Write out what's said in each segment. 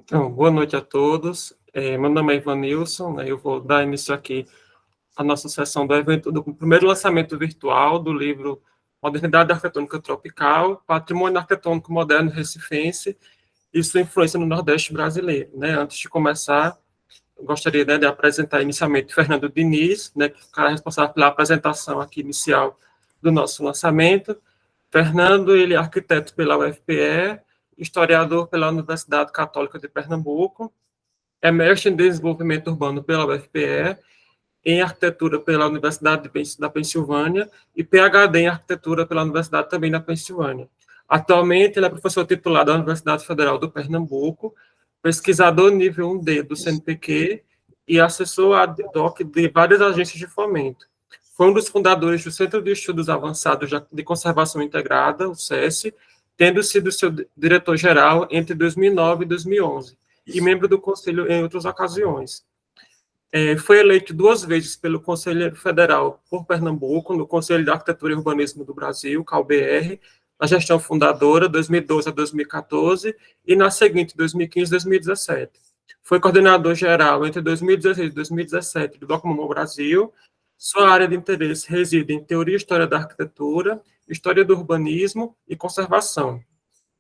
Então, boa noite a todos. Meu nome é Ivanilson, né? Eu vou dar início aqui à nossa sessão do evento do primeiro lançamento virtual do livro Modernidade Arquitetônica Tropical, Patrimônio Arquitetônico Moderno Recifense e sua influência no Nordeste brasileiro. Né? Antes de começar, eu gostaria, né, de apresentar inicialmente Fernando Diniz, né, que é responsável pela apresentação aqui inicial do nosso lançamento. Fernando, ele é arquiteto pela UFPE, historiador pela Universidade Católica de Pernambuco, é mestre em desenvolvimento urbano pela UFPE, em arquitetura pela Universidade da Pensilvânia e PhD em arquitetura pela Universidade também da Pensilvânia. Atualmente, ele é professor titular da Universidade Federal do Pernambuco, pesquisador nível 1D do CNPq e assessor ad hoc de várias agências de fomento. Foi um dos fundadores do Centro de Estudos Avançados de Conservação Integrada, o SESI, tendo sido seu diretor-geral entre 2009 e 2011, e membro do Conselho em outras ocasiões. Foi eleito 2 vezes pelo Conselho Federal por Pernambuco, no Conselho de Arquitetura e Urbanismo do Brasil, CalBR, na gestão fundadora, 2012 a 2014, e na seguinte, 2015 a 2017. Foi coordenador geral entre 2016 e 2017 do Documum Brasil. Sua área de interesse reside em teoria e história da arquitetura, história do urbanismo e conservação.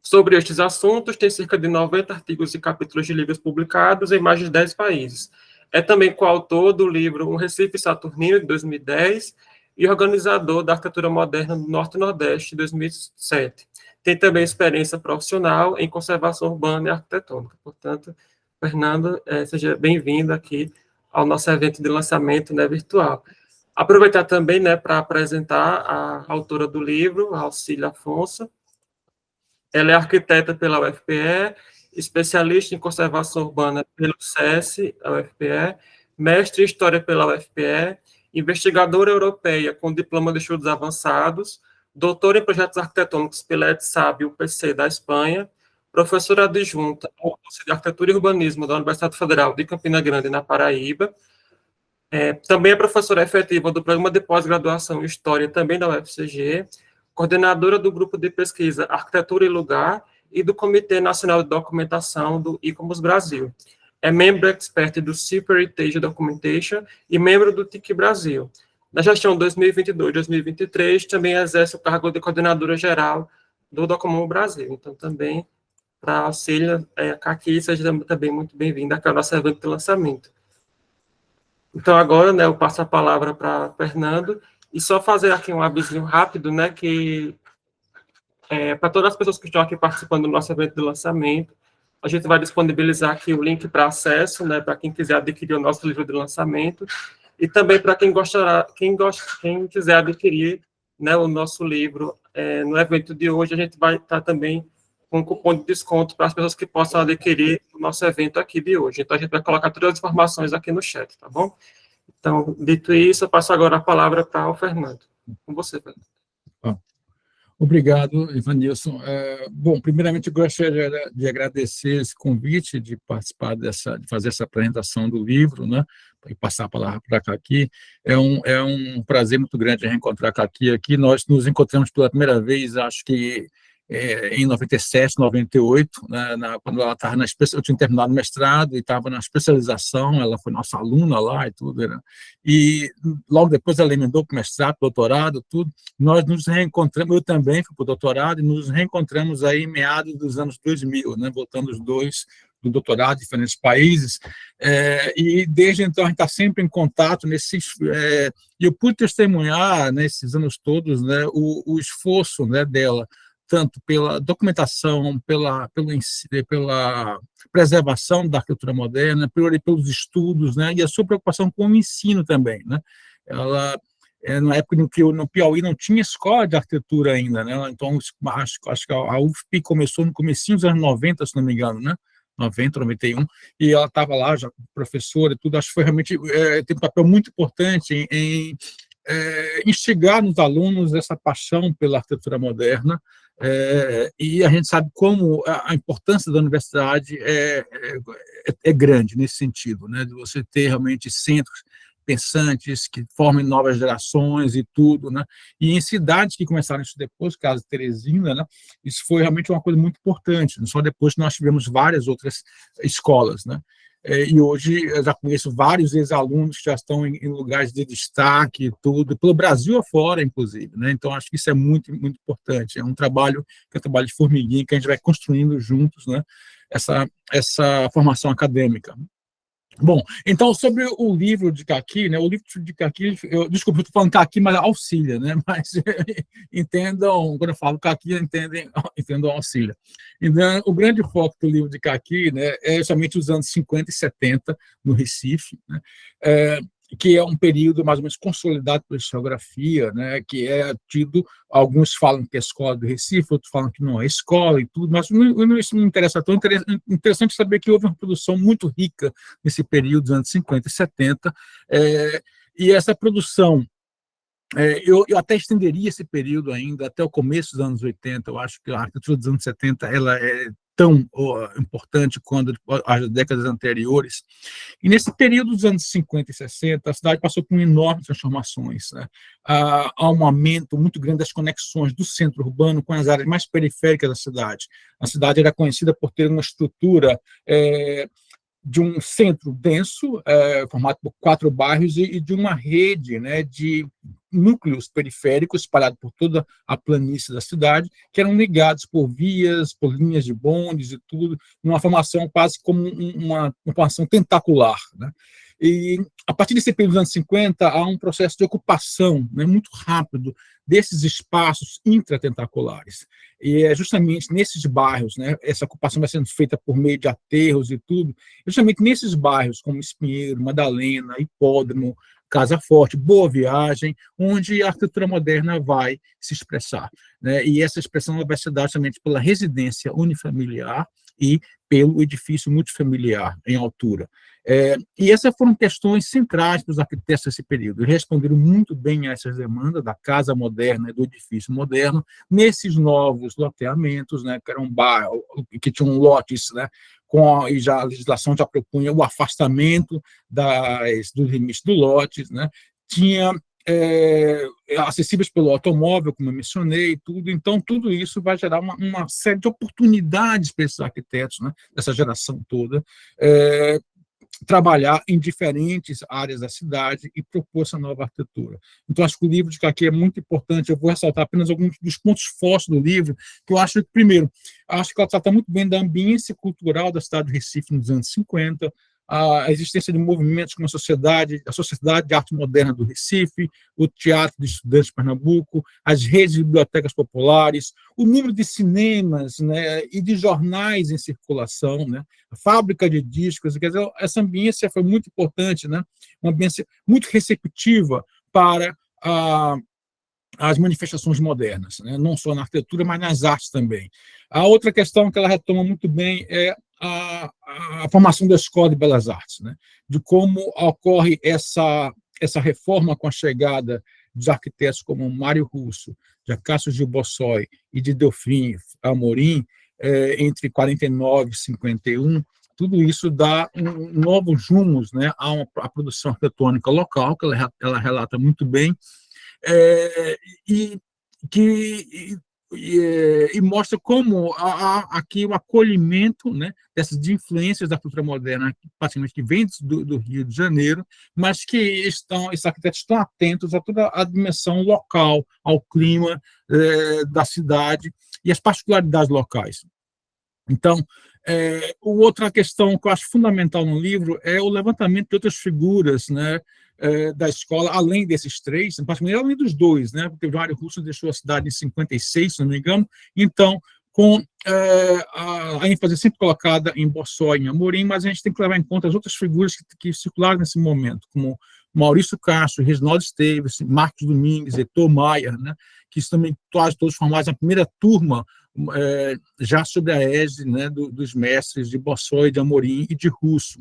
Sobre estes assuntos, tem cerca de 90 artigos e capítulos de livros publicados em mais de 10 países. É também coautor do livro Um Recife Saturnino, de 2010, e organizador da arquitetura moderna do Norte e Nordeste, de 2007. Tem também experiência profissional em conservação urbana e arquitetônica. Portanto, Fernando, seja bem-vindo aqui ao nosso evento de lançamento, né, virtual. Aproveitar também, né, para apresentar a autora do livro, a Alcília Afonso. Ela é arquiteta pela UFPE, especialista em conservação urbana pelo SESI, a UFPE, mestre em História pela UFPE, investigadora europeia com diploma de estudos avançados, doutora em projetos arquitetônicos pela ETSAB, UPC da Espanha, professora adjunta ao curso de Arquitetura e Urbanismo da Universidade Federal de Campina Grande, na Paraíba. Também é professora efetiva do Programa de Pós-Graduação em História, também da UFCG, coordenadora do Grupo de Pesquisa Arquitetura e Lugar e do Comitê Nacional de Documentação do ICOMOS Brasil. É membro expert do Super Heritage Documentation e membro do TIC Brasil. Na gestão 2022-2023, também exerce o cargo de coordenadora geral do Documum Brasil. Então, também, para a Cília, aqui, seja também muito bem-vinda aqui ao nosso evento de lançamento. Então, agora, né, eu passo a palavra para Fernando, e só fazer aqui um avisinho rápido, né, que para todas as pessoas que estão aqui participando do nosso evento de lançamento, a gente vai disponibilizar aqui o link para acesso, né, para quem quiser adquirir o nosso livro de lançamento, e também para quem quiser adquirir, né, o nosso livro no evento de hoje, a gente vai estar também com um cupom de desconto para as pessoas que possam adquirir o nosso evento aqui de hoje. Então, a gente vai colocar todas as informações aqui no chat, tá bom? Então, dito isso, eu passo agora a palavra para o Fernando. Com você, Fernando. Obrigado, Ivanilson. Bom, primeiramente, eu gostaria de agradecer esse convite de participar de fazer essa apresentação do livro, né, e passar a palavra para a Caqui. É um prazer muito grande reencontrar a Caqui aqui. Nós nos encontramos pela primeira vez, acho que em 97, 98, né, quando ela estava eu tinha terminado o mestrado e estava na especialização, ela foi nossa aluna lá e tudo, né? E logo depois ela emendou para o mestrado, doutorado, tudo. Nós nos reencontramos, eu também fui para o doutorado, e nos reencontramos aí em meados dos anos 2000, né, voltando os dois do doutorado em diferentes países, e desde então a gente está sempre em contato e eu pude testemunhar nesses anos todos, né, o esforço, né, dela, tanto pela documentação, pela preservação da arquitetura moderna, pelos estudos, né, e a sua preocupação com o ensino também, né. Ela, na época em que no Piauí não tinha escola de arquitetura ainda, né, então acho que a UFP começou no comecinho dos anos 90, se não me engano, né, 90, 91, e ela estava lá já professora e tudo. Acho que foi realmente tem um papel muito importante em instigar nos alunos essa paixão pela arquitetura moderna, e a gente sabe como a importância da universidade é grande nesse sentido, né, de você ter realmente centros pensantes, que formem novas gerações e tudo, né? E em cidades que começaram isso depois, caso de Teresina, né? Isso foi realmente uma coisa muito importante. Só depois que nós tivemos várias outras escolas, né? E hoje eu já conheço vários ex-alunos que já estão em lugares de destaque e tudo, pelo Brasil afora, inclusive, né? Então, acho que isso é muito, muito importante. É um trabalho que é um trabalho de formiguinha, que a gente vai construindo juntos, né? Essa formação acadêmica. Bom, então, sobre o livro de Caqui, né, o livro de Caqui, desculpa, eu estou falando Caqui, mas auxilia, né, mas entendam, quando eu falo Caqui, entendam auxilia. Então, o grande foco do livro de Caqui, né, é justamente os anos 50 e 70, no Recife, né, que é um período mais ou menos consolidado pela historiografia, né, que é tido, alguns falam que é a escola do Recife, outros falam que não é escola e tudo, mas isso não interessa tanto. Interessante saber que houve uma produção muito rica nesse período dos anos 50 e 70, e essa produção, eu até estenderia esse período ainda até o começo dos anos 80. Eu acho que a arquitetura dos anos 70 ela é tão importante quanto as décadas anteriores. E nesse período dos anos 50 e 60, a cidade passou por enormes transformações, né? Há um aumento muito grande das conexões do centro urbano com as áreas mais periféricas da cidade. A cidade era conhecida por ter uma estrutura de um centro denso, formado por 4 bairros, e de uma rede, né, de núcleos periféricos espalhados por toda a planície da cidade, que eram ligados por vias, por linhas de bondes e tudo, numa formação quase como uma formação tentacular, né? E, a partir desse período dos anos 50, há um processo de ocupação, né, muito rápido desses espaços intratentaculares. E é justamente nesses bairros, né, essa ocupação vai sendo feita por meio de aterros e tudo, justamente nesses bairros como Espinheiro, Madalena, Hipódromo, Casa Forte, Boa Viagem, onde a arquitetura moderna vai se expressar, né? E essa expressão vai se dar justamente pela residência unifamiliar e pelo edifício multifamiliar em altura. E essas foram questões centrais para os arquitetos desse período. Eles responderam muito bem a essas demandas da casa moderna e do edifício moderno, nesses novos loteamentos, né, que eram bairros, que tinham lotes, né, e já a legislação já propunha o afastamento dos limites do lote, né, tinha acessíveis pelo automóvel, como eu mencionei, tudo. Então, tudo isso vai gerar uma série de oportunidades para esses arquitetos, né, dessa geração toda, trabalhar em diferentes áreas da cidade e propor essa nova arquitetura. Então, acho que o livro de Caqui é muito importante. Eu vou ressaltar apenas alguns dos pontos fortes do livro, que eu acho que, primeiro, acho que ela trata muito bem da ambiência cultural da cidade de Recife nos anos 50, a existência de movimentos como a Sociedade de Arte Moderna do Recife, o Teatro de Estudantes de Pernambuco, as redes de bibliotecas populares, o número de cinemas, né, e de jornais em circulação, né, a fábrica de discos. Quer dizer, essa ambiência foi muito importante, né, uma ambiência muito receptiva para as manifestações modernas, né? Não só na arquitetura, mas nas artes também. A outra questão que ela retoma muito bem é a formação da Escola de Belas Artes, né? De como ocorre essa reforma com a chegada dos arquitetos como Mário Russo, de Acácio Gil Bossói e de Delfim Amorim, entre 49 e 51. Tudo isso dá novos rumos, né, à produção arquitetônica local, que ela relata muito bem, e mostra como há aqui o acolhimento, né, dessas influências da cultura moderna, praticamente que vem do Rio de Janeiro, mas que esses arquitetos estão atentos a toda a dimensão local, ao clima da cidade e as particularidades locais. Então, outra questão que eu acho fundamental no livro é o levantamento de outras figuras, né, da escola, além desses 3, praticamente além dos 2, né, porque o Mário Russo deixou a cidade em 56, se não me engano. Então, com a ênfase sempre colocada em Bossói e em Amorim, mas a gente tem que levar em conta as outras figuras que circularam nesse momento, como Maurício Castro, Reginaldo Esteves, Marcos Domingues, Heitor Maia, né, que também todos formados na primeira turma, já sob a égide, né, dos mestres de Bossói, de Amorim e de Russo.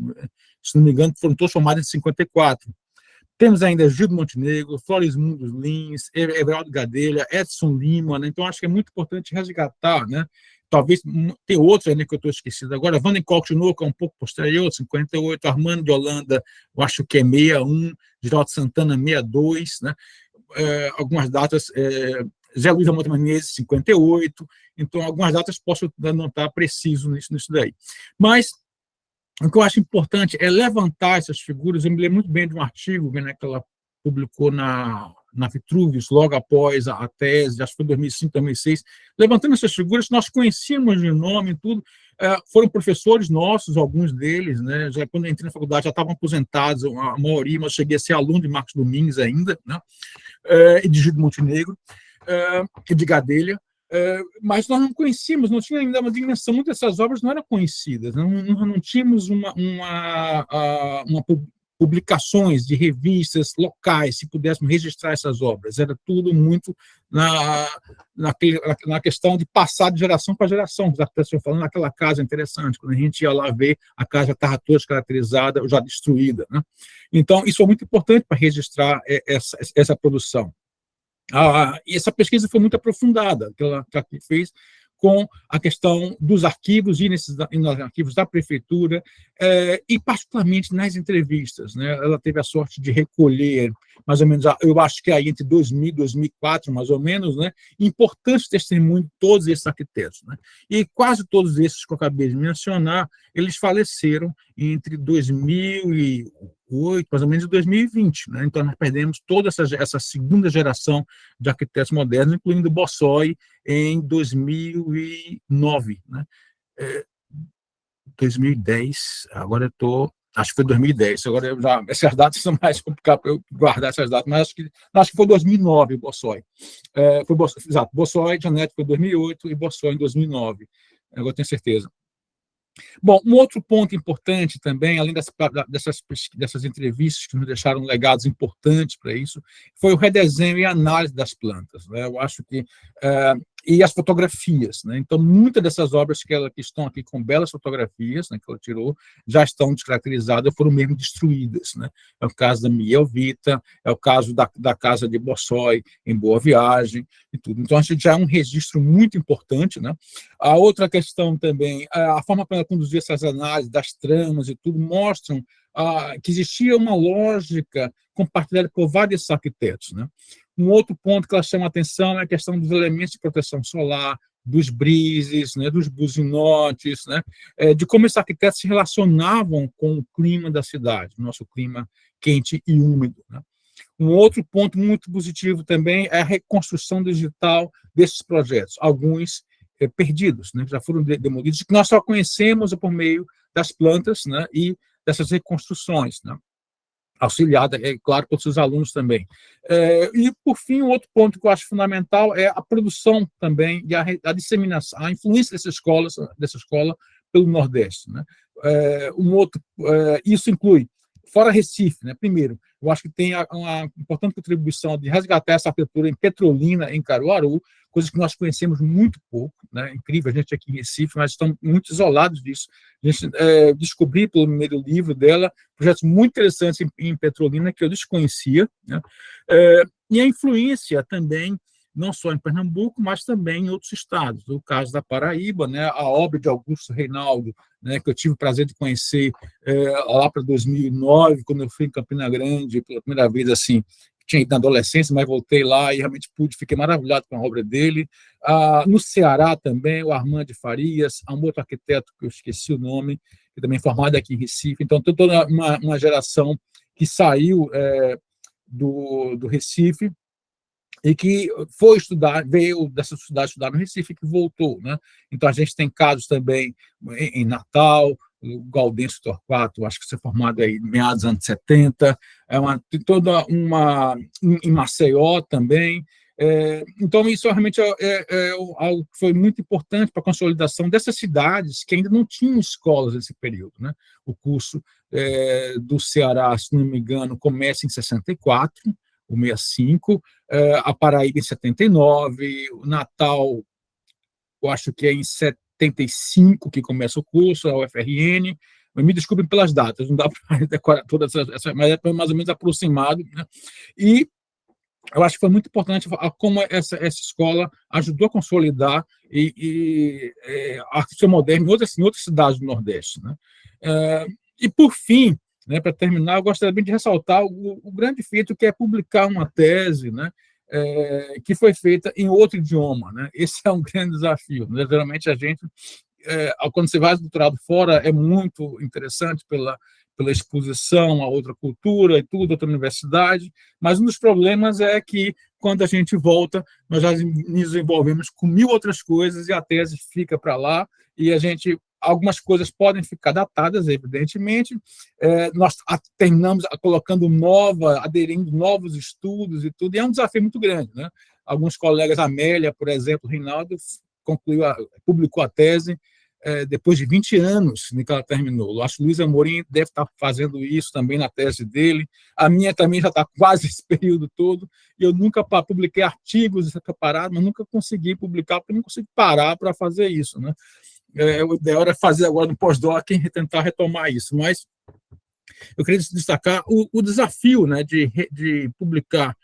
Se não me engano, foram todos formados em 54. Temos ainda Gildo Montenegro, Florismundo Lins, Everaldo Gadelha, Edson Lima, né? Então, acho que é muito importante resgatar, né, talvez tem outros ainda que eu estou esquecido agora. Van den Kolk de Novo, é um pouco posterior, 58, Armando de Holanda, eu acho que é 61, Geraldo Santana, 62, né? Algumas datas, Zé Luiz Amor Menezes, 58, então algumas datas posso não estar preciso nisso daí. Mas o que eu acho importante é levantar essas figuras. Eu me lembro muito bem de um artigo, né, que ela publicou na Vitruvius, logo após a tese, acho que foi 2005, 2006, levantando essas figuras que nós conhecíamos de nome e tudo, foram professores nossos, alguns deles, né, já quando eu entrei na faculdade já estavam aposentados, a maioria, mas eu cheguei a ser aluno de Marcos Domingues ainda, né, e de Gildo Montenegro, e de Gadelha, mas nós não conhecíamos, não tinha ainda uma dimensão, muitas dessas obras não eram conhecidas, não tínhamos publicações de revistas locais, se pudéssemos registrar essas obras, era tudo muito na questão de passar de geração para geração, as pessoas falando naquela casa interessante, quando a gente ia lá ver, a casa já estava toda descaracterizada, já destruída, né? Então, isso foi muito importante para registrar essa produção. E essa pesquisa foi muito aprofundada, que ela fez com a questão dos arquivos, e nos arquivos da prefeitura, e particularmente nas entrevistas, né? Ela teve a sorte de recolher, mais ou menos, eu acho que aí entre 2000 e 2004, mais ou menos, né? Importantes testemunhos de todos esses arquitetos, né? E quase todos esses que eu acabei de mencionar, eles faleceram entre 2008, mais ou menos, e 2020, né? Então, nós perdemos toda essa segunda geração de arquitetos modernos, incluindo Bossoi, em 2009, né? 2010, agora eu estou... Acho que foi 2010, agora essas datas são mais complicadas para eu guardar essas datas, mas acho que foi 2009 o Bossoi. Exato, Bossoi, Janete foi em 2008 e Bossoi em 2009, agora tenho certeza. Bom, um outro ponto importante também, além dessas entrevistas que nos deixaram legados importantes para isso, foi o redesenho e análise das plantas, né? Eu acho que e as fotografias, né? Então, muitas dessas obras que estão aqui com belas fotografias, né, que ela tirou, já estão descaracterizadas, foram mesmo destruídas, né? É o caso da Miel Vita, é o caso da casa de Bossoi, em Boa Viagem, e tudo. Então, acho que já é um registro muito importante, né? A outra questão também, a forma como ela conduzia essas análises das tramas e tudo, mostram que existia uma lógica compartilhada por vários arquitetos, né? Um outro ponto que ela chama a atenção é a questão dos elementos de proteção solar, dos brises, né, dos buzinotes, né, de como esses arquitetos se relacionavam com o clima da cidade, nosso clima quente e úmido, né. Um outro ponto muito positivo também é a reconstrução digital desses projetos, alguns perdidos, né, já foram demolidos, que nós só conhecemos por meio das plantas, né, e dessas reconstruções, né, auxiliada, é claro, por seus alunos também. E, por fim, um outro ponto que eu acho fundamental é a produção também e a disseminação, a influência dessa escola pelo Nordeste, né? Isso inclui, fora Recife, né? Primeiro, eu acho que tem uma importante contribuição de resgatar essa arquitetura em Petrolina, em Caruaru, coisas que nós conhecemos muito pouco, né? Incrível, a gente aqui em Recife, mas estamos muito isolados disso. A gente descobriu, pelo primeiro livro dela, projetos muito interessantes em Petrolina que eu desconhecia, né? E a influência também, não só em Pernambuco, mas também em outros estados. O caso da Paraíba, né? A obra de Augusto Reinaldo, né? Que eu tive o prazer de conhecer lá para 2009, quando eu fui em Campina Grande, pela primeira vez, assim, tinha ido na adolescência, mas voltei lá e realmente fiquei maravilhado com a obra dele. No Ceará também, o Armando de Farias, há um outro arquiteto que eu esqueci o nome, que também é formado aqui em Recife. Então, toda uma geração que saiu do Recife e que foi estudar, veio dessa cidade estudar no Recife, que voltou, né? Então, a gente tem casos também em Natal, o Gaudêncio Torquato, acho que foi formado aí em meados dos anos 70, tem toda em Maceió também. Então, isso realmente é algo que foi muito importante para a consolidação dessas cidades que ainda não tinham escolas nesse período, né? O curso do Ceará, se não me engano, começa em 64, o 65, a Paraíba em 79, o Natal, eu acho que é em 75 que começa o curso, a UFRN, me desculpem pelas datas, não dá para decorar todas essas, mas é mais ou menos aproximado, né? E eu acho que foi muito importante como essa escola ajudou a consolidar a arquitetura moderna em outras cidades do Nordeste, né? E, por fim, né, para terminar, eu gostaria de ressaltar o grande feito que é publicar uma tese, né, que foi feita em outro idioma, né? Esse é um grande desafio, né? Geralmente a gente, quando você faz doutorado fora, é muito interessante pela exposição a outra cultura e tudo, outra universidade, mas um dos problemas é que, quando a gente volta, nós já nos envolvemos com 1000 outras coisas e a tese fica para lá, e algumas coisas podem ficar datadas, evidentemente, nós terminamos colocando aderindo novos estudos e tudo, e é um desafio muito grande, né? Alguns colegas, Amélia, por exemplo, Rinaldo, publicou a tese depois de 20 anos que ela terminou. Eu acho que Luiz Amorim deve estar fazendo isso também na tese dele. A minha também já está quase esse período todo, e eu nunca publiquei artigos preparados, mas nunca consegui publicar, porque não consigo parar para fazer isso, né? O ideal era fazer agora no pós-doc e tentar retomar isso, mas eu queria destacar o desafio, né, de publicar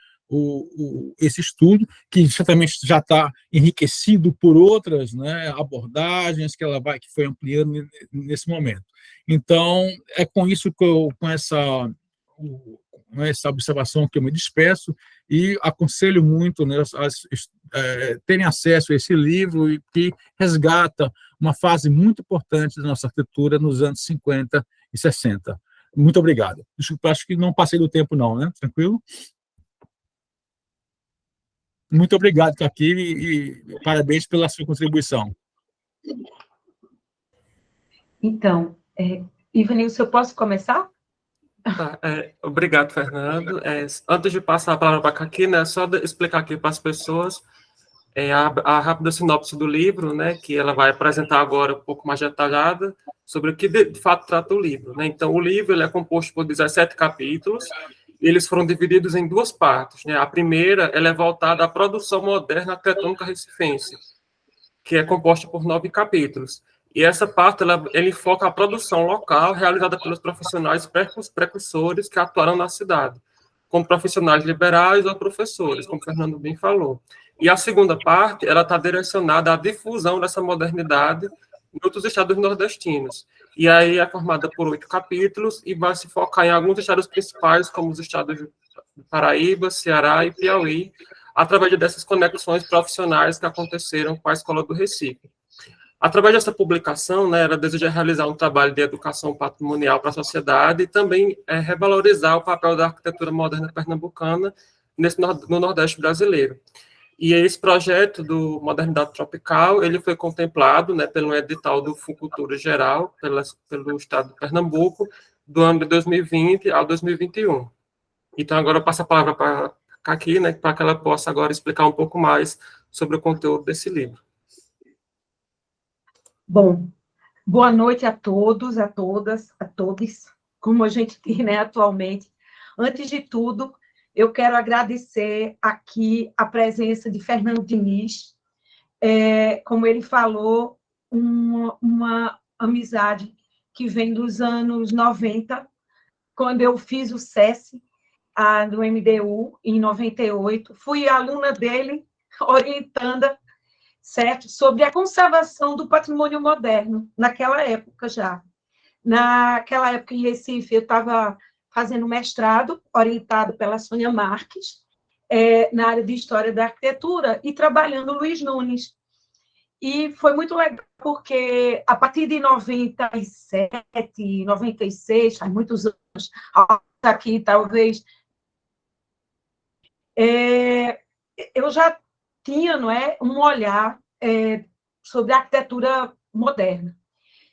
esse estudo, que certamente já está enriquecido por outras, né, abordagens que foi ampliando nesse momento. Então, é com isso que com essa observação que eu me despeço, e aconselho muito, né, terem acesso a esse livro, e que resgata uma fase muito importante da nossa arquitetura nos anos 50 e 60. Muito obrigado. Desculpa, acho que não passei do tempo não, né? Tranquilo? Muito obrigado por estar aqui e parabéns pela sua contribuição. Então, Ivanilson, eu posso começar? Tá, obrigado, Fernando. Antes de passar a palavra para aqui, né, só explicar aqui para as pessoas a rápida sinopse do livro, né, que ela vai apresentar agora um pouco mais detalhada sobre o que de fato trata o livro, né? Então, o livro ele é composto por 17 capítulos, e eles foram divididos em duas partes, né? A primeira ela é voltada à produção moderna arquitetônica recifense, que é composta por 9 capítulos. E essa parte ele foca a produção local realizada pelos profissionais precursores que atuaram na cidade, como profissionais liberais ou professores, como o Fernando bem falou. E a segunda parte, ela está direcionada à difusão dessa modernidade em outros estados nordestinos. E aí é formada por 8 capítulos e vai se focar em alguns estados principais, como os estados de Paraíba, Ceará e Piauí, através dessas conexões profissionais que aconteceram com a Escola do Recife. Através dessa publicação, né, ela deseja realizar um trabalho de educação patrimonial para a sociedade e também revalorizar o papel da arquitetura moderna pernambucana no Nordeste brasileiro. E esse projeto do Modernidade Tropical, ele foi contemplado, né, pelo edital do Fucultura Geral, pelo Estado de Pernambuco, do ano de 2020 ao 2021. Então, agora eu passo a palavra para a Kaki, né, para que ela possa agora explicar um pouco mais sobre o conteúdo desse livro. Bom, boa noite a todos, a todas, a todos, como a gente diz, né, atualmente. Antes de tudo, eu quero agradecer aqui a presença de Fernando Diniz, como ele falou, uma amizade que vem dos anos 90, quando eu fiz o SESC, do MDU, em 98, fui aluna dele, orientanda, certo? Sobre a conservação do patrimônio moderno, naquela época já. Naquela época, em Recife, eu estava fazendo mestrado, orientado pela Sônia Marques, na área de História da Arquitetura, e trabalhando Luiz Nunes. E foi muito legal, porque a partir de 97, 96, faz muitos anos, aqui talvez, eu já tinha, não é, um olhar sobre a arquitetura moderna,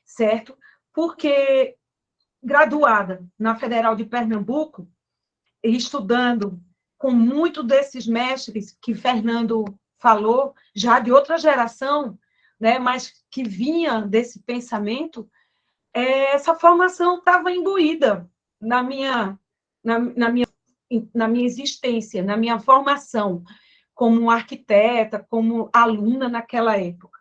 certo? Porque, graduada na Federal de Pernambuco, estudando com muitos desses mestres que Fernando falou, já de outra geração, né, mas que vinha desse pensamento, essa formação estava imbuída na minha existência, na minha formação como arquiteta, como aluna naquela época.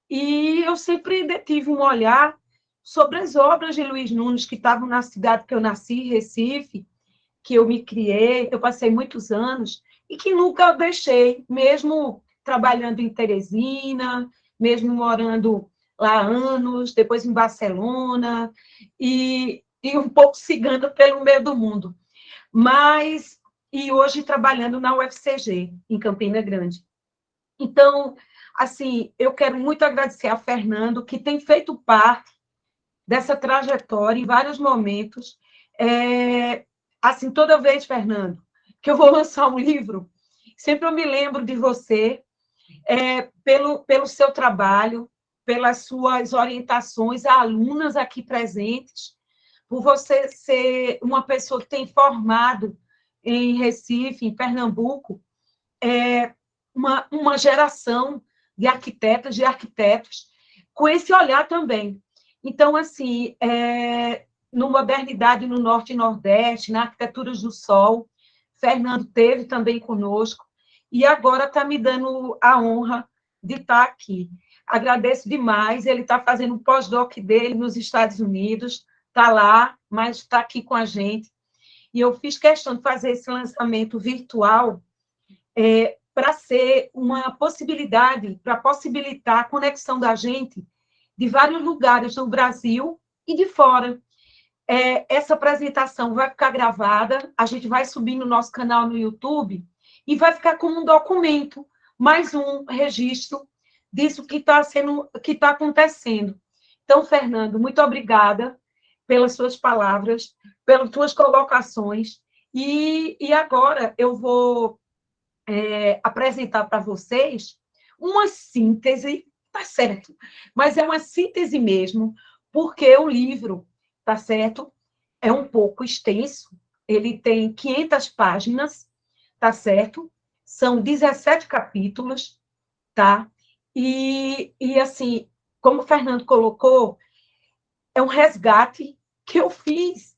E eu sempre tive um olhar sobre as obras de Luiz Nunes, que estavam na cidade que eu nasci, Recife, que eu me criei, eu passei muitos anos, e que nunca deixei, mesmo trabalhando em Teresina, mesmo morando lá há anos, depois em Barcelona, e um pouco cigana pelo meio do mundo. E hoje trabalhando na UFCG, em Campina Grande. Então, assim, eu quero muito agradecer a Fernando, que tem feito parte dessa trajetória em vários momentos. Assim, toda vez, Fernando, que eu vou lançar um livro, sempre eu me lembro de você, pelo seu trabalho, pelas suas orientações a alunas aqui presentes, por você ser uma pessoa que tem formado em Recife, em Pernambuco, uma geração de arquitetas, com esse olhar também. Então, assim, no Modernidade no Norte e Nordeste, na Arquiteturas do Sol, Fernando teve também conosco, e agora está me dando a honra de estar aqui. Agradeço demais, ele está fazendo um pós-doc dele nos Estados Unidos, está lá, mas está aqui com a gente, e eu fiz questão de fazer esse lançamento virtual para ser uma possibilidade, para possibilitar a conexão da gente de vários lugares no Brasil e de fora. Essa apresentação vai ficar gravada, a gente vai subir no nosso canal no YouTube e vai ficar como um documento, mais um registro disso que está acontecendo. Então, Fernando, muito obrigada pelas suas palavras, pelas suas colocações, e agora eu vou apresentar para vocês uma síntese, tá certo, mas é uma síntese mesmo, porque o livro, tá certo, é um pouco extenso, ele tem 500 páginas, tá certo? São 17 capítulos, tá? E assim, como o Fernando colocou, é um resgate que eu fiz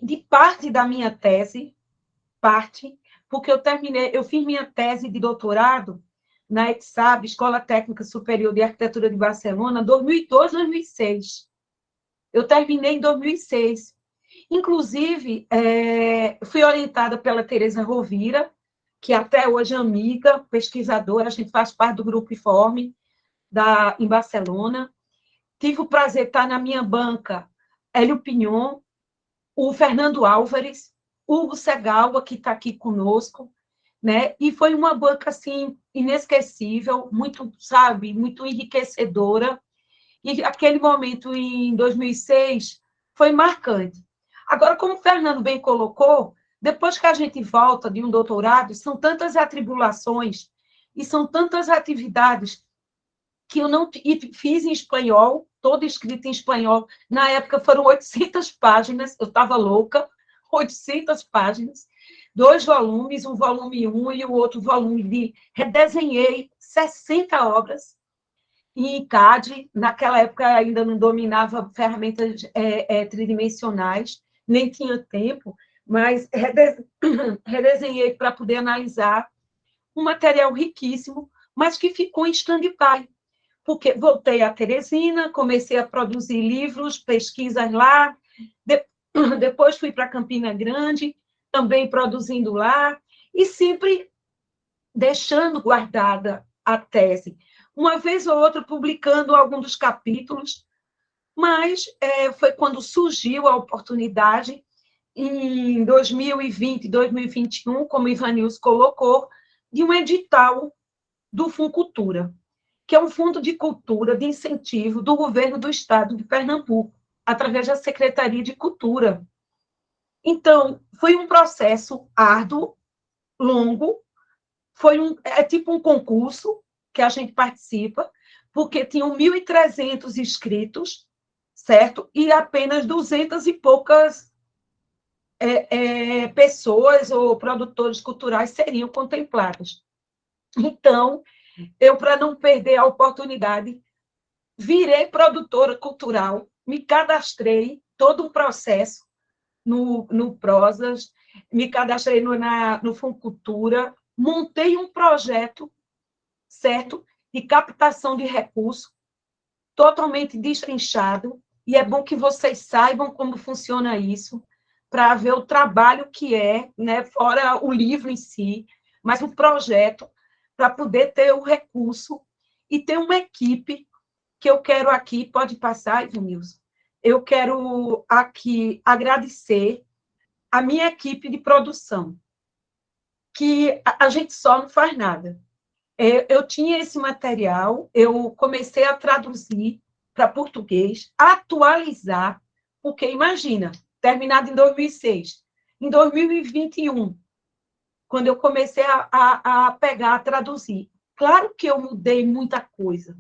de parte da minha tese, porque eu fiz minha tese de doutorado na ETSAB, Escola Técnica Superior de Arquitetura de Barcelona, 2002, 2006. Eu terminei em 2006. Inclusive, fui orientada pela Teresa Rovira, que até hoje é amiga, pesquisadora, a gente faz parte do Grupo IFORME, em Barcelona. Tive o prazer de estar na minha banca Hélio Pignon, o Fernando Álvares, Hugo Segalva, que está aqui conosco, né? E foi uma banca, assim, inesquecível, muito, sabe, muito enriquecedora, e aquele momento, em 2006, foi marcante. Agora, como o Fernando bem colocou, depois que a gente volta de um doutorado, são tantas atribulações e são tantas atividades que eu não fiz em espanhol, todo escrito em espanhol. Na época foram 800 páginas, eu estava louca, 800 páginas, 2 volumes, um volume 1 e o outro volume de... Redesenhei 60 obras em CAD, naquela época ainda não dominava ferramentas tridimensionais, nem tinha tempo, mas redesenhei para poder analisar um material riquíssimo, mas que ficou em stand-by, porque voltei a Teresina, comecei a produzir livros, pesquisas lá, depois fui para Campina Grande, também produzindo lá, e sempre deixando guardada a tese. Uma vez ou outra publicando algum dos capítulos, mas foi quando surgiu a oportunidade, em 2020, 2021, como o Ivanilson colocou, de um edital do Funcultura, que é um fundo de cultura, de incentivo do governo do estado de Pernambuco, através da Secretaria de Cultura. Então, foi um processo árduo, longo, é tipo um concurso que a gente participa, porque tinham 1.300 inscritos, certo? E apenas 200 e poucas pessoas ou produtores culturais seriam contemplados. Então, eu, para não perder a oportunidade, virei produtora cultural, me cadastrei, todo um processo no Prosas, me cadastrei no Funcultura, montei um projeto, certo, de captação de recursos, totalmente destrinchado, e é bom que vocês saibam como funciona isso, para ver o trabalho que é, né, fora o livro em si, mas o projeto, para poder ter o recurso e ter uma equipe que eu quero aqui, pode passar, Ivanilson, eu quero aqui agradecer a minha equipe de produção, que a gente só não faz nada. Eu tinha esse material, eu comecei a traduzir para português, atualizar, porque, imagina, terminado em 2006, em 2021, quando eu comecei a pegar, a traduzir. Claro que eu mudei muita coisa,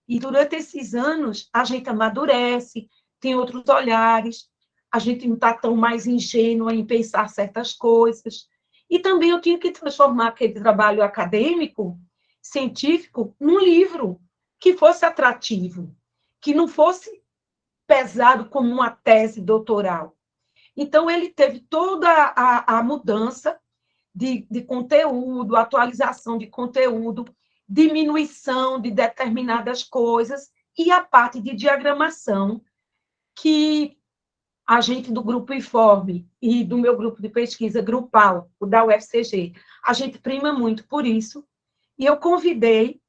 e durante esses anos, a gente amadurece, tem outros olhares, a gente não está tão mais ingênua em pensar certas coisas. E também eu tinha que transformar aquele trabalho acadêmico, científico, num livro que fosse atrativo, que não fosse pesado como uma tese doutoral. Então, ele teve toda a mudança de conteúdo, atualização de conteúdo, diminuição de determinadas coisas e a parte de diagramação que a gente do Grupo Informe e do meu grupo de pesquisa grupal, o da UFCG, a gente prima muito por isso, e eu convidei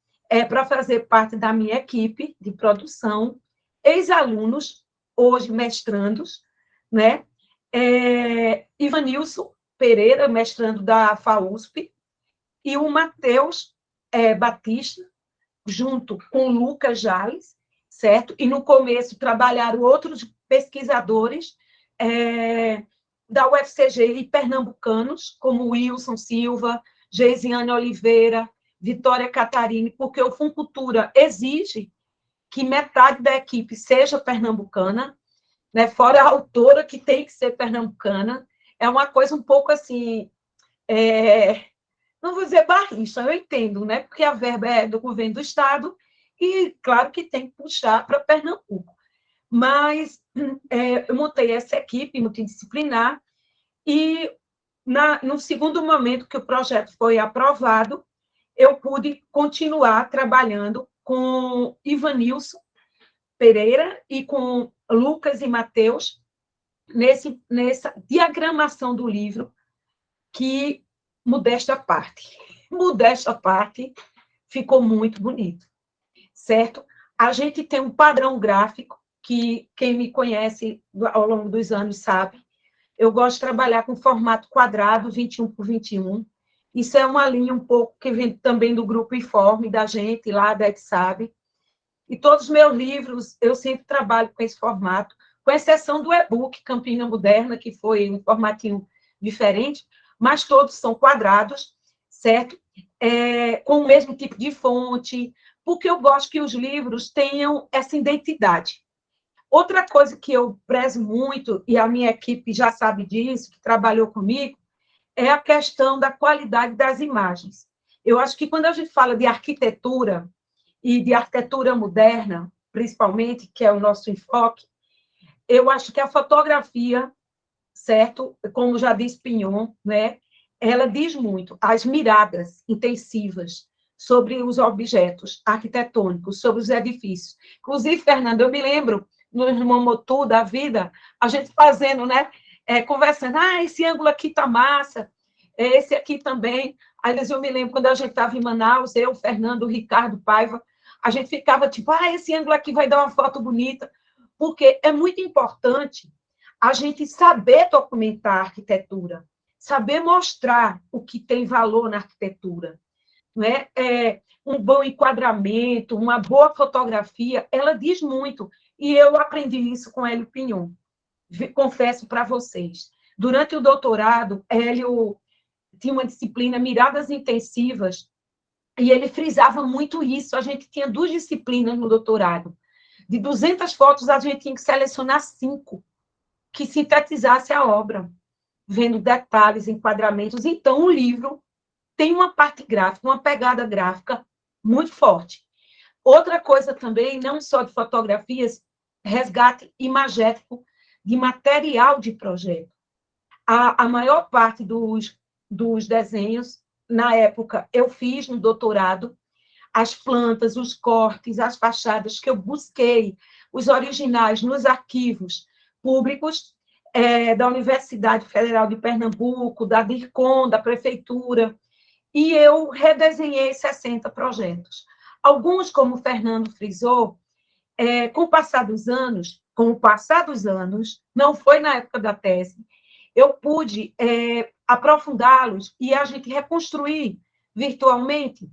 para fazer parte da minha equipe de produção, ex-alunos, hoje mestrandos, né? Ivanilson Pereira, mestrando da FAUSP, e o Matheus Batista, junto com o Lucas Jales, certo? E no começo trabalharam outros pesquisadores da UFCG e pernambucanos, como Wilson Silva, Geisiane Oliveira, Vitória Catarine, porque o Funcultura exige que metade da equipe seja pernambucana, né? Fora a autora, que tem que ser pernambucana. É uma coisa um pouco assim, não vou dizer barrista, eu entendo, né? Porque a verba é do governo do Estado e, claro, que tem que puxar para Pernambuco. Mas eu montei essa equipe multidisciplinar e, no segundo momento que o projeto foi aprovado, eu pude continuar trabalhando com Ivanilson Pereira e com Lucas e Matheus nessa diagramação do livro, que, modesta parte, ficou muito bonito, certo? A gente tem um padrão gráfico, que quem me conhece ao longo dos anos sabe, eu gosto de trabalhar com formato quadrado, 21 por 21, isso é uma linha um pouco que vem também do Grupo Informe, da gente lá, da ETSAB, e todos os meus livros, eu sempre trabalho com esse formato, com exceção do e-book Campina Moderna, que foi um formatinho diferente, mas todos são quadrados, certo? Com o mesmo tipo de fonte, porque eu gosto que os livros tenham essa identidade. Outra coisa que eu prezo muito, e a minha equipe já sabe disso, que trabalhou comigo, é a questão da qualidade das imagens. Eu acho que quando a gente fala de arquitetura, e de arquitetura moderna, principalmente, que é o nosso enfoque, eu acho que a fotografia, certo? Como já disse Pignon, né? Ela diz muito, as miradas intensivas sobre os objetos arquitetônicos, sobre os edifícios. Inclusive, Fernando, eu me lembro, no Momotu da vida, a gente fazendo, né? Conversando, esse ângulo aqui está massa, esse aqui também. Aí eu me lembro, quando a gente estava em Manaus, eu, Fernando, o Ricardo Paiva, a gente ficava tipo, esse ângulo aqui vai dar uma foto bonita, porque é muito importante a gente saber documentar a arquitetura, saber mostrar o que tem valor na arquitetura. Não é? Um bom enquadramento, uma boa fotografia, ela diz muito. E eu aprendi isso com Hélio Pignon, confesso para vocês. Durante o doutorado, Hélio tinha uma disciplina, miradas intensivas, e ele frisava muito isso. A gente tinha 2 disciplinas no doutorado. De 200 fotos, a gente tinha que selecionar 5 que sintetizasse a obra, vendo detalhes, enquadramentos. Então, o livro tem uma parte gráfica, uma pegada gráfica muito forte. Outra coisa também, não só de fotografias, resgate imagético de material de projeto. A maior parte dos desenhos, na época, eu fiz no doutorado, as plantas, os cortes, as fachadas que eu busquei, os originais nos arquivos públicos, da Universidade Federal de Pernambuco, da DIRCOM, da Prefeitura, e eu redesenhei 60 projetos. Alguns, como o Fernando frisou, com o passar dos anos, não foi na época da tese, eu pude aprofundá-los e a gente reconstruir virtualmente,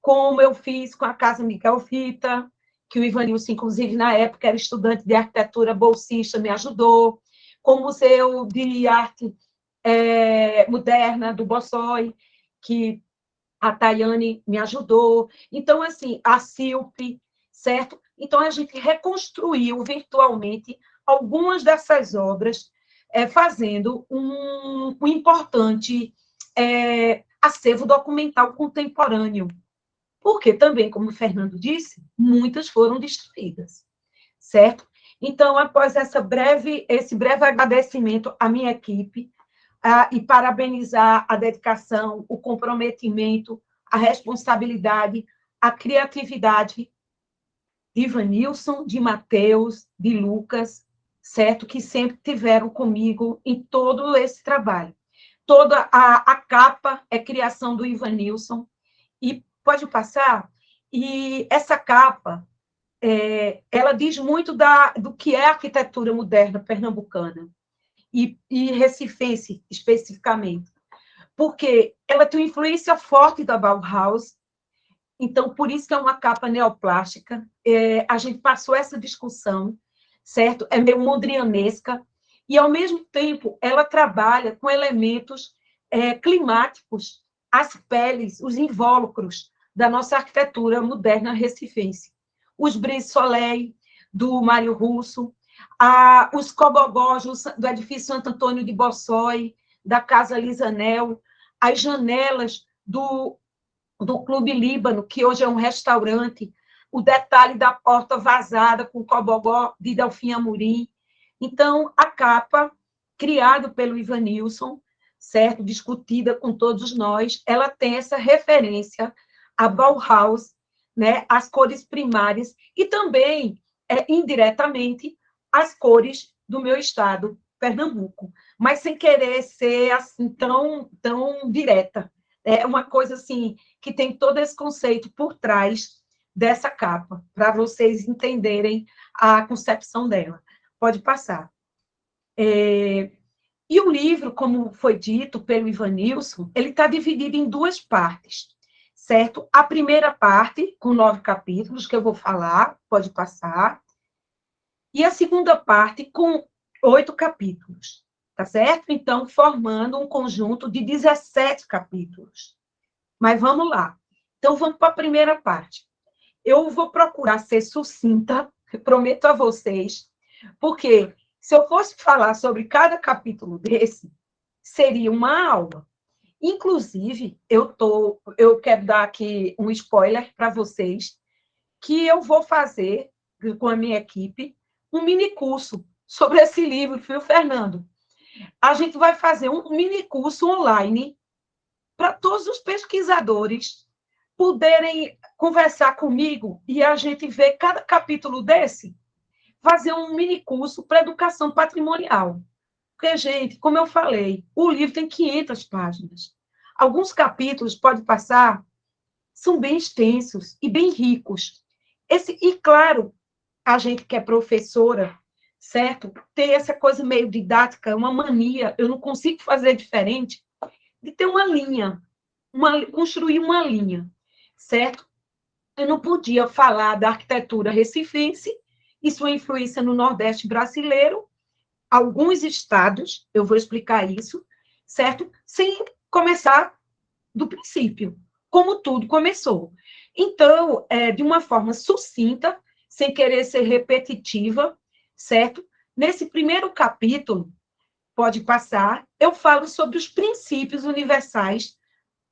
como eu fiz com a Casa Miguel Fita, que o Ivanilson, inclusive, na época, era estudante de arquitetura bolsista, me ajudou, com o Museu de Arte Moderna do Bossói, que a Tayane me ajudou. Então, assim, a CILP, certo? Então, a gente reconstruiu virtualmente algumas dessas obras, fazendo um importante acervo documental contemporâneo. Porque também, como o Fernando disse, muitas foram destruídas, certo? Então, após esse breve agradecimento à minha equipe, e parabenizar a dedicação, o comprometimento, a responsabilidade, a criatividade de Ivanilson, de Matheus, de Lucas, certo? Que sempre tiveram comigo em todo esse trabalho. Toda a capa é criação do Ivanilson, e pode passar, e essa capa, ela diz muito do que é a arquitetura moderna pernambucana, e recifense, especificamente, porque ela tem uma influência forte da Bauhaus, então, por isso que é uma capa neoplástica, a gente passou essa discussão, certo? É meio mondrianesca, e, ao mesmo tempo, ela trabalha com elementos climáticos, as peles, os invólucros da nossa arquitetura moderna recifense. Os brise-soleil, do Mário Russo, os cobogós do edifício Santo Antônio de Bossói, da Casa Lisanel, as janelas do Clube Líbano, que hoje é um restaurante, o detalhe da porta vazada com cobogó de Delfim Amorim. Então, a capa, criada pelo Ivanilson, certo? Discutida com todos nós, ela tem essa referência à Bauhaus, né? As cores primárias, e também, indiretamente, as cores do meu estado, Pernambuco, mas sem querer ser assim tão direta. É uma coisa assim que tem todo esse conceito por trás dessa capa, para vocês entenderem a concepção dela. Pode passar. E o livro, como foi dito pelo Ivanilson, ele está dividido em duas partes, certo? A primeira parte, com 9 capítulos, que eu vou falar, pode passar, e a segunda parte, com 8 capítulos, tá certo? Então, formando um conjunto de 17 capítulos. Mas vamos lá. Então, vamos para a primeira parte. Eu vou procurar ser sucinta, prometo a vocês, porque se eu fosse falar sobre cada capítulo desse, seria uma aula. Inclusive, eu quero dar aqui um spoiler para vocês, que eu vou fazer, com a minha equipe, um mini curso sobre esse livro, viu, Fernando? A gente vai fazer um mini curso online para todos os pesquisadores poderem conversar comigo e a gente ver cada capítulo desse, fazer um mini curso para educação patrimonial. Porque, gente, como eu falei, o livro tem 500 páginas. Alguns capítulos, pode passar, são bem extensos e bem ricos. E, claro, a gente que é professora, certo? Tem essa coisa meio didática, uma mania, eu não consigo fazer diferente, de ter uma linha, construir uma linha, certo? Eu não podia falar da arquitetura recifense e sua influência no Nordeste brasileiro, alguns estados, eu vou explicar isso, certo? Sem começar do princípio, como tudo começou. Então, de uma forma sucinta, sem querer ser repetitiva, certo? Nesse primeiro capítulo, pode passar, eu falo sobre os princípios universais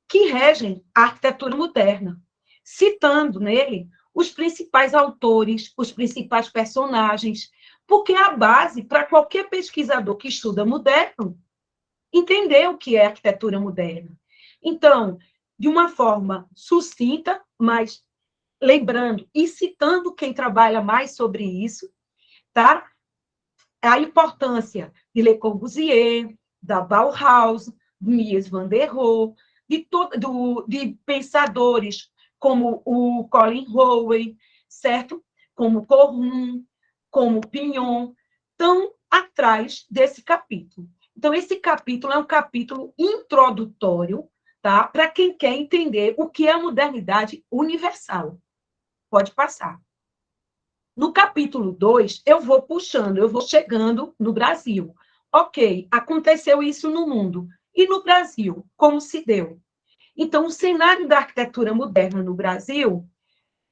que regem a arquitetura moderna, citando nele os principais autores, os principais personagens, porque é a base para qualquer pesquisador que estuda moderno entender o que é arquitetura moderna. Então, de uma forma sucinta, mas lembrando e citando quem trabalha mais sobre isso, tá? a importância de Le Corbusier, da Bauhaus, de Mies van der Rohe, de pensadores como o Colin Howey, certo? Como Corrun, como Pignon, estão atrás desse capítulo. Então, esse capítulo é um capítulo introdutório, tá? Para quem quer entender o que é a modernidade universal. Pode passar. No capítulo 2, eu vou puxando, eu vou chegando no Brasil. Ok, aconteceu isso no mundo. E no Brasil, como se deu? Então, o cenário da arquitetura moderna no Brasil,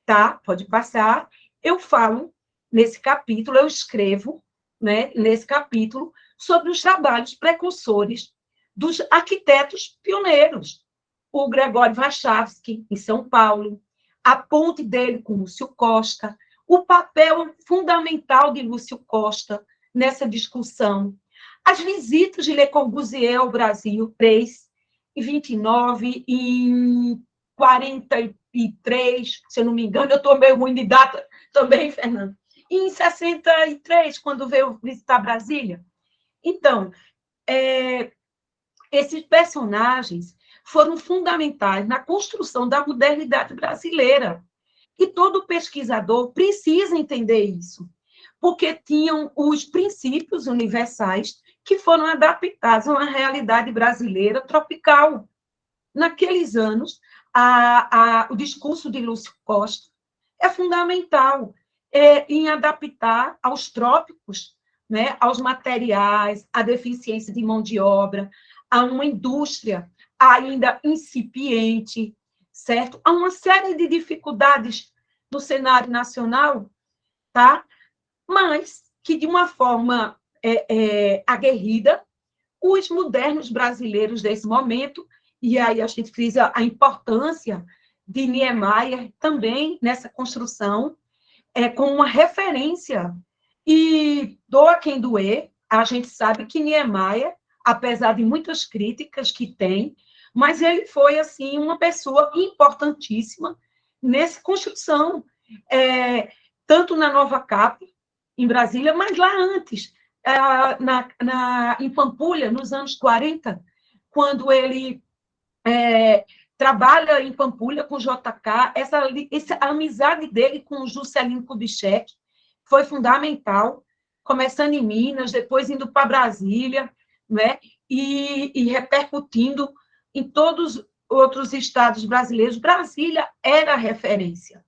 tá? Pode passar. Eu falo nesse capítulo, eu escrevo, né, nesse capítulo, sobre os trabalhos precursores dos arquitetos pioneiros. O Gregório Warszawski, em São Paulo, a ponte dele com Lúcio Costa, o papel fundamental de Lúcio Costa nessa discussão, as visitas de Le Corbusier ao Brasil, 3, em 29, em 43, se eu não me engano, eu estou meio ruim de data também, Fernando, e em 63, quando veio visitar Brasília. Então, esses personagens foram fundamentais na construção da modernidade brasileira. E todo pesquisador precisa entender isso, porque tinham os princípios universais que foram adaptados a uma realidade brasileira tropical. Naqueles anos, o discurso de Lúcio Costa é fundamental em adaptar aos trópicos, né, aos materiais, à deficiência de mão de obra, a uma indústria ainda incipiente, certo? Há uma série de dificuldades no cenário nacional, tá? Mas que, de uma forma aguerrida, os modernos brasileiros desse momento, e aí a gente frisa a importância de Niemeyer também nessa construção, como uma referência. E doa quem doer, a gente sabe que Niemeyer, apesar de muitas críticas que tem, mas ele foi, assim, uma pessoa importantíssima nessa construção, tanto na Nova Cap, em Brasília, mas lá antes, em Pampulha, nos anos 40, quando ele trabalha em Pampulha com o JK, essa amizade dele com o Juscelino Kubitschek foi fundamental, começando em Minas, depois indo para Brasília, né, e repercutindo em todos os outros estados brasileiros. Brasília era a referência,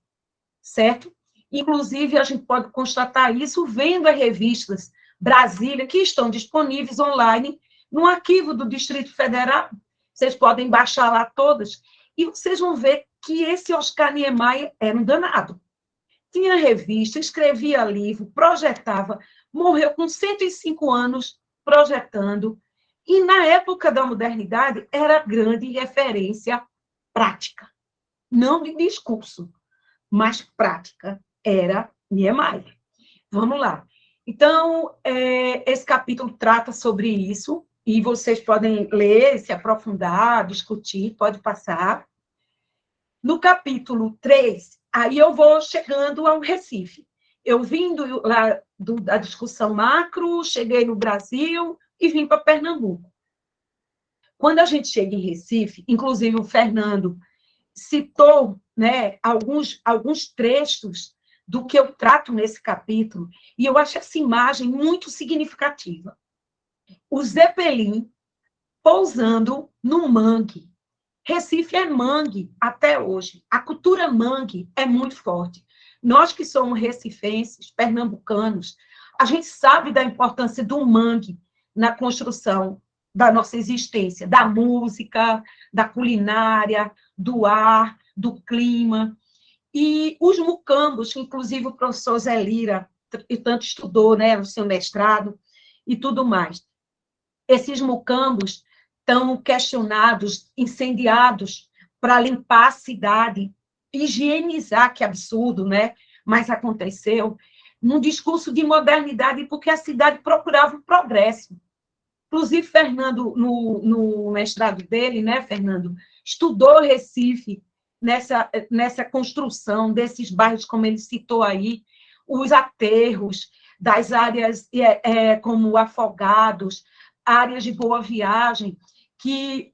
certo? Inclusive, a gente pode constatar isso vendo as revistas Brasília, que estão disponíveis online no arquivo do Distrito Federal. Vocês podem baixar lá todas, e vocês vão ver que esse Oscar Niemeyer era um danado. Tinha revista, escrevia livro, projetava, morreu com 105 anos projetando, e na época da modernidade era grande referência prática, não de discurso, mas prática, era Niemeyer. Vamos lá. Então, esse capítulo trata sobre isso, e vocês podem ler, se aprofundar, discutir, pode passar. No capítulo 3, aí eu vou chegando ao Recife. Eu vim lá da discussão macro, cheguei no Brasil e vim para Pernambuco. Quando a gente chega em Recife, inclusive o Fernando citou, né, alguns trechos do que eu trato nesse capítulo, e eu acho essa imagem muito significativa. O Zeppelin pousando no mangue. Recife é mangue até hoje. A cultura mangue é muito forte. Nós que somos recifenses, pernambucanos, a gente sabe da importância do mangue na construção da nossa existência, da música, da culinária, do ar, do clima. E os mucambos, inclusive o professor Zé Lira, e tanto estudou, né, no seu mestrado e tudo mais. Esses mucambos estão questionados, incendiados, para limpar a cidade, higienizar, que absurdo, né? Mas aconteceu, num discurso de modernidade, porque a cidade procurava o progresso. Inclusive, Fernando, no mestrado dele, né, Fernando, estudou Recife nessa construção desses bairros, como ele citou aí, os aterros, das áreas como Afogados, áreas de Boa Viagem, que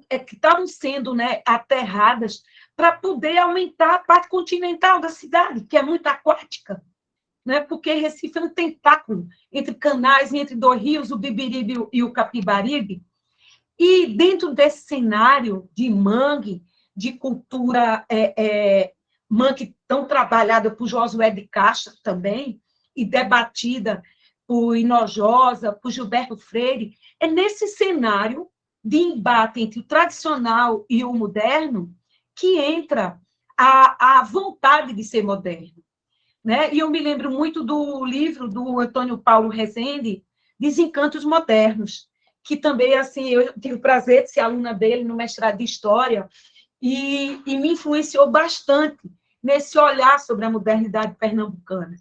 estavam sendo, né, aterradas para poder aumentar a parte continental da cidade, que é muito aquática, né, porque Recife é um tentáculo entre canais, entre dois rios, o Bibiribe e o Capibaribe, e dentro desse cenário de mangue, de cultura mangue tão trabalhada por Josué de Castro também, e debatida por Hinojosa, por Gilberto Freire, é nesse cenário de embate entre o tradicional e o moderno que entra a vontade de ser moderno. Né? E eu me lembro muito do livro do Antônio Paulo Rezende, Desencantos Modernos, que também, assim, eu tive o prazer de ser aluna dele no mestrado de História, e me influenciou bastante nesse olhar sobre a modernidade pernambucana.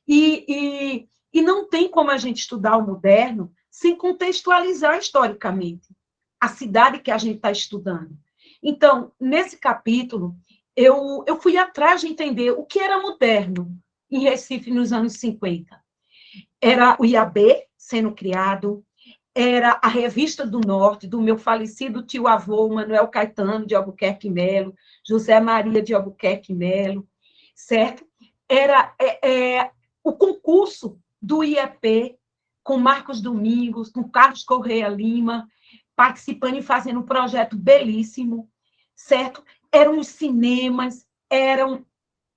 E não tem como a gente estudar o moderno sem contextualizar historicamente a cidade que a gente está estudando. Então, nesse capítulo, eu fui atrás de entender o que era moderno em Recife nos anos 50. Era o IAB sendo criado, era a Revista do Norte, do meu falecido tio-avô, Manuel Caetano de Albuquerque Melo, José Maria de Albuquerque Melo, certo? Era o concurso do IEP, com Marcos Domingos, com Carlos Correia Lima, participando e fazendo um projeto belíssimo, certo? Eram os cinemas, eram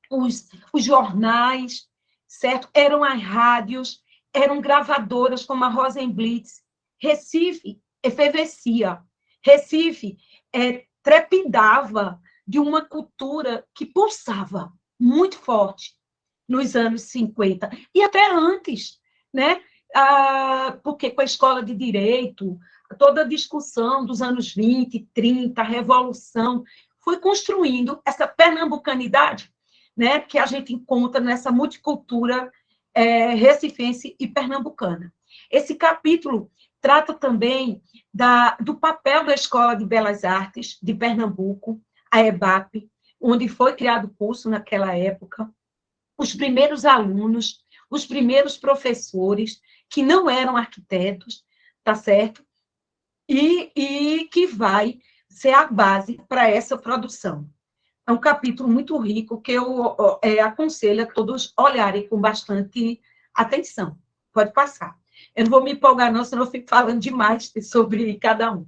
os jornais, certo? Eram as rádios, eram gravadoras como a Rosenblitz. Recife efervescia. Recife trepidava de uma cultura que pulsava muito forte nos anos 50, e até antes, né? Porque com a escola de direito, toda a discussão dos anos 20, 30, a Revolução, foi construindo essa pernambucanidade, né, que a gente encontra nessa multicultura recifense e pernambucana. Esse capítulo trata também do papel da Escola de Belas Artes de Pernambuco, a EBAP, onde foi criado o curso naquela época, os primeiros alunos, os primeiros professores, que não eram arquitetos, tá certo? E que vai ser a base para essa produção. É um capítulo muito rico que eu aconselho a todos olharem com bastante atenção. Pode passar. Eu não vou me empolgar, não, senão eu fico falando demais sobre cada um.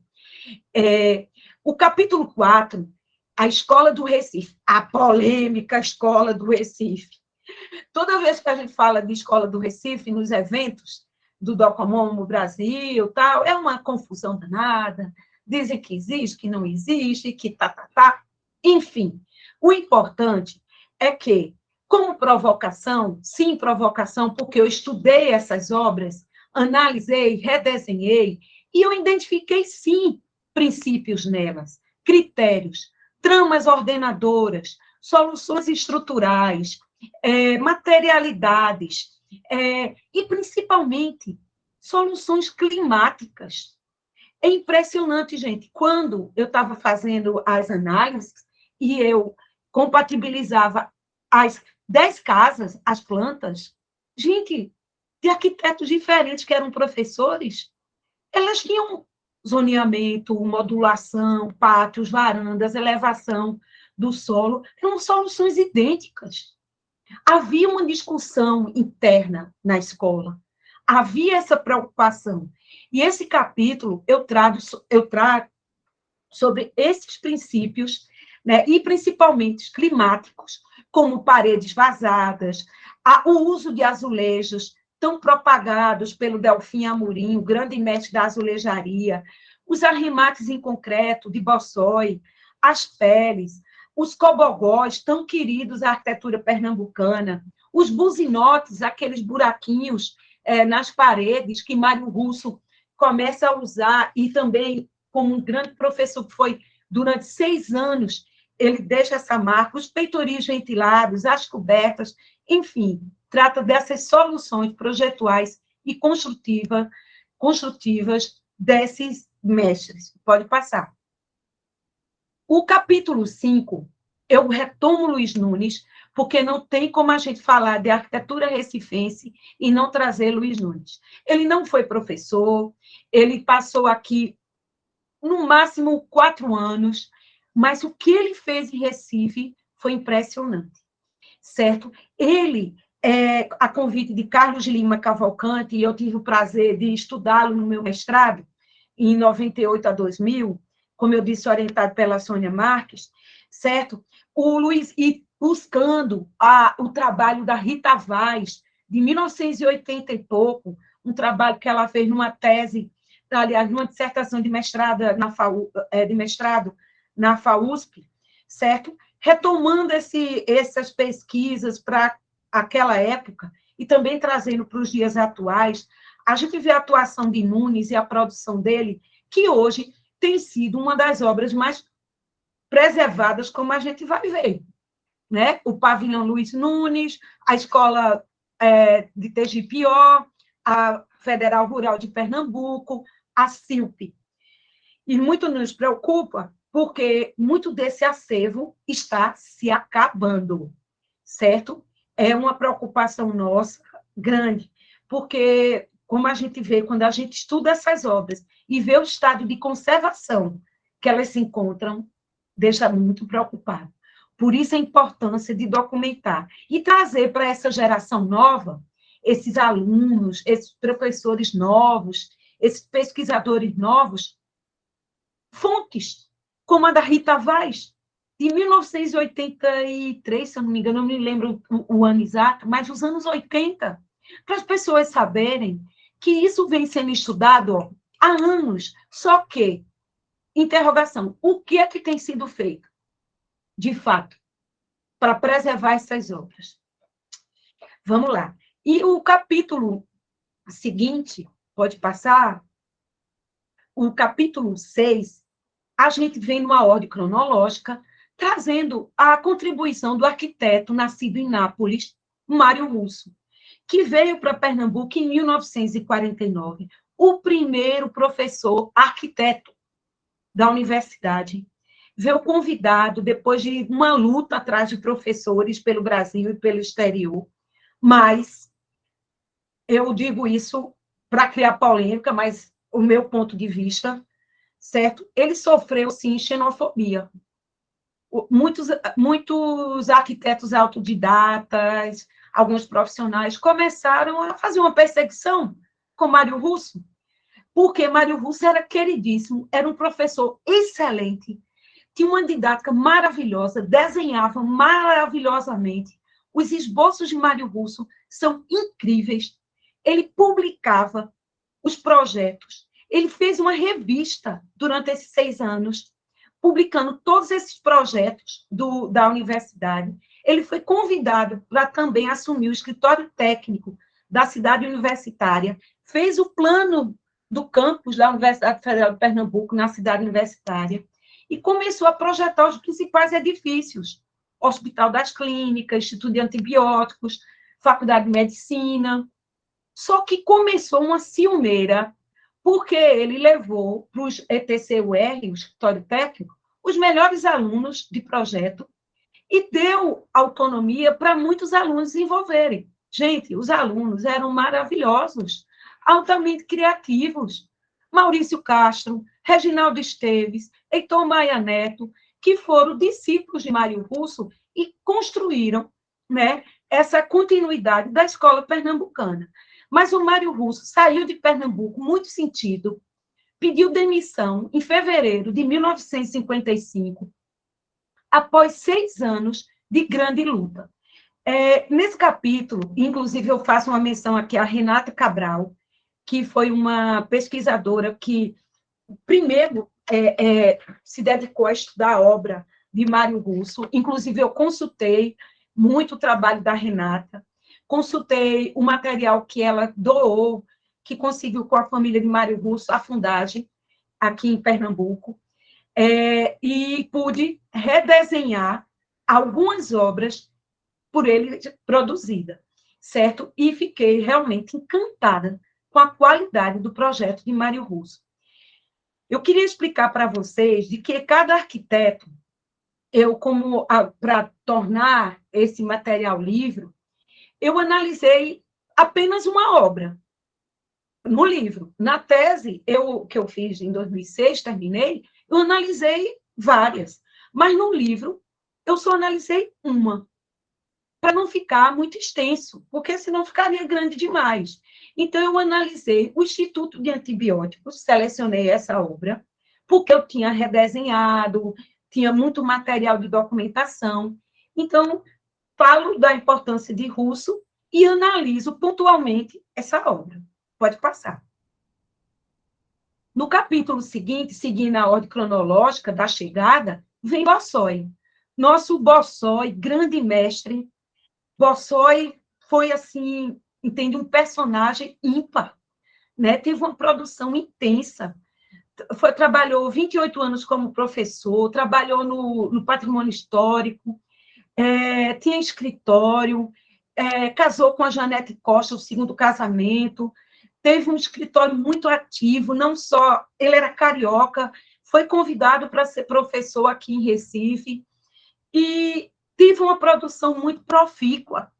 O capítulo 4, a Escola do Recife, a polêmica Escola do Recife. Toda vez que a gente fala de Escola do Recife, nos eventos do Docomomo Brasil, tal, é uma confusão danada, dizem que existe, que não existe, que tá. Enfim, o importante é que, como provocação, sim, provocação, porque eu estudei essas obras, analisei, redesenhei, e eu identifiquei, sim, princípios nelas, critérios, tramas ordenadoras, soluções estruturais, materialidades, e, principalmente, soluções climáticas. É impressionante, gente, quando eu estava fazendo as análises e eu compatibilizava as 10 casas, as plantas, gente, de arquitetos diferentes que eram professores, elas tinham zoneamento, modulação, pátios, varandas, elevação do solo, eram soluções idênticas. Havia uma discussão interna na escola, havia essa preocupação. E esse capítulo eu trago sobre esses princípios, né, e principalmente os climáticos, como paredes vazadas, o uso de azulejos tão propagados pelo Delfim Amorim, o grande mestre da azulejaria, os arremates em concreto de Bossói, as peles, os cobogós, tão queridos à arquitetura pernambucana, os buzinotes, aqueles buraquinhos nas paredes que Mário Russo começa a usar, e também, como um grande professor que foi durante 6 anos, ele deixa essa marca, os peitoris ventilados, as cobertas, enfim, trata dessas soluções projetuais e construtivas desses mestres. Pode passar. O capítulo 5, eu retomo Luiz Nunes, porque não tem como a gente falar de arquitetura recifense e não trazer Luiz Nunes. Ele não foi professor, ele passou aqui, no máximo, 4 anos, mas o que ele fez em Recife foi impressionante, certo? Ele, a convite de Carlos Lima Cavalcante, e eu tive o prazer de estudá-lo no meu mestrado, em 98 a 2000, como eu disse, orientado pela Sônia Marques, certo? O Luiz, e buscando o trabalho da Rita Vaz, de 1980 e pouco, um trabalho que ela fez numa tese, aliás, numa dissertação de mestrado na FAUSP, certo? Retomando essas pesquisas para aquela época e também trazendo para os dias atuais, a gente vê a atuação de Nunes e a produção dele, que hoje tem sido uma das obras mais preservadas, como a gente vai ver, né? O Pavilhão Luiz Nunes, a Escola de Tegipió, a Federal Rural de Pernambuco, a CILP. E muito nos preocupa, porque muito desse acervo está se acabando, certo? É uma preocupação nossa grande, porque, como a gente vê, quando a gente estuda essas obras e vê o estado de conservação que elas se encontram, deixa muito preocupado. Por isso a importância de documentar e trazer para essa geração nova, esses alunos, esses professores novos, esses pesquisadores novos, fontes, como a da Rita Vaz, de 1983, se eu não me engano, eu não me lembro o ano exato, mas os anos 80, para as pessoas saberem que isso vem sendo estudado há anos, só que, interrogação, o que é que tem sido feito, de fato, para preservar essas obras? Vamos lá. E o capítulo seguinte, pode passar, o capítulo 6, a gente vem numa ordem cronológica, trazendo a contribuição do arquiteto nascido em Nápoles, Mário Russo, que veio para Pernambuco em 1949, o primeiro professor arquiteto da universidade. Veio convidado, depois de uma luta atrás de professores pelo Brasil e pelo exterior, mas eu digo isso para criar polêmica, mas o meu ponto de vista, certo? Ele sofreu, sim, xenofobia. Muitos arquitetos autodidatas, alguns profissionais, começaram a fazer uma perseguição com Mário Russo, porque Mário Russo era queridíssimo, era um professor excelente, tinha uma didática maravilhosa, desenhava maravilhosamente. Os esboços de Mário Russo são incríveis. Ele publicava os projetos. Ele fez uma revista durante esses 6 anos, publicando todos esses projetos da universidade. Ele foi convidado para também assumir o escritório técnico da cidade universitária, fez o plano do campus da Universidade Federal de Pernambuco, na cidade universitária, e começou a projetar os principais edifícios: Hospital das Clínicas, Instituto de Antibióticos, Faculdade de Medicina. Só que começou uma ciumeira, porque ele levou para os ETCUR, o escritório técnico, os melhores alunos de projeto e deu autonomia para muitos alunos desenvolverem. Gente, os alunos eram maravilhosos, altamente criativos. Maurício Castro, Reginaldo Esteves, Heitor Maia Neto, que foram discípulos de Mário Russo e construíram, né, essa continuidade da escola pernambucana. Mas o Mário Russo saiu de Pernambuco muito sentido, pediu demissão em fevereiro de 1955, após 6 anos de grande luta. Nesse capítulo, inclusive, eu faço uma menção aqui a Renata Cabral, que foi uma pesquisadora que, primeiro, se dedicou a estudar a obra de Mário Russo. Inclusive, eu consultei muito o trabalho da Renata, consultei o material que ela doou, que conseguiu com a família de Mário Russo a fundagem aqui em Pernambuco, e pude redesenhar algumas obras por ele produzidas, certo? E fiquei realmente encantada com a qualidade do projeto de Mário Russo. Eu queria explicar para vocês de que cada arquiteto para tornar esse material livro, eu analisei apenas uma obra no livro. Na tese que eu fiz em 2006, terminei, eu analisei várias, mas no livro eu só analisei uma, para não ficar muito extenso, porque senão ficaria grande demais. Então, eu analisei o Instituto de Antibióticos, selecionei essa obra, porque eu tinha redesenhado, tinha muito material de documentação. Então, falo da importância de Russo e analiso pontualmente essa obra. Pode passar. No capítulo seguinte, seguindo a ordem cronológica da chegada, vem Bossói. Nosso Bossói, grande mestre. Bossói foi, assim, entende, um personagem ímpar, né? Teve uma produção intensa. Trabalhou 28 anos como professor, trabalhou no patrimônio histórico, tinha escritório, casou com a Janete Costa, o segundo casamento, teve um escritório muito ativo, não só, ele era carioca, foi convidado para ser professor aqui em Recife, e teve uma produção muito profícua,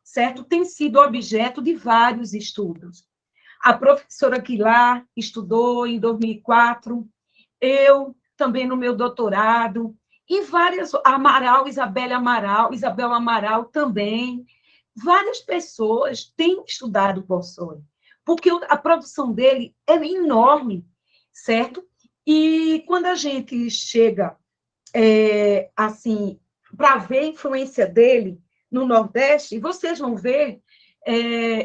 certo? Tem sido objeto de vários estudos. A professora Aguilar estudou em 2004, eu também no meu doutorado, e várias, Isabel Amaral também, várias pessoas têm estudado o Bossói, porque a produção dele é enorme, certo? E quando a gente chega, assim, para ver a influência dele no Nordeste, vocês vão ver,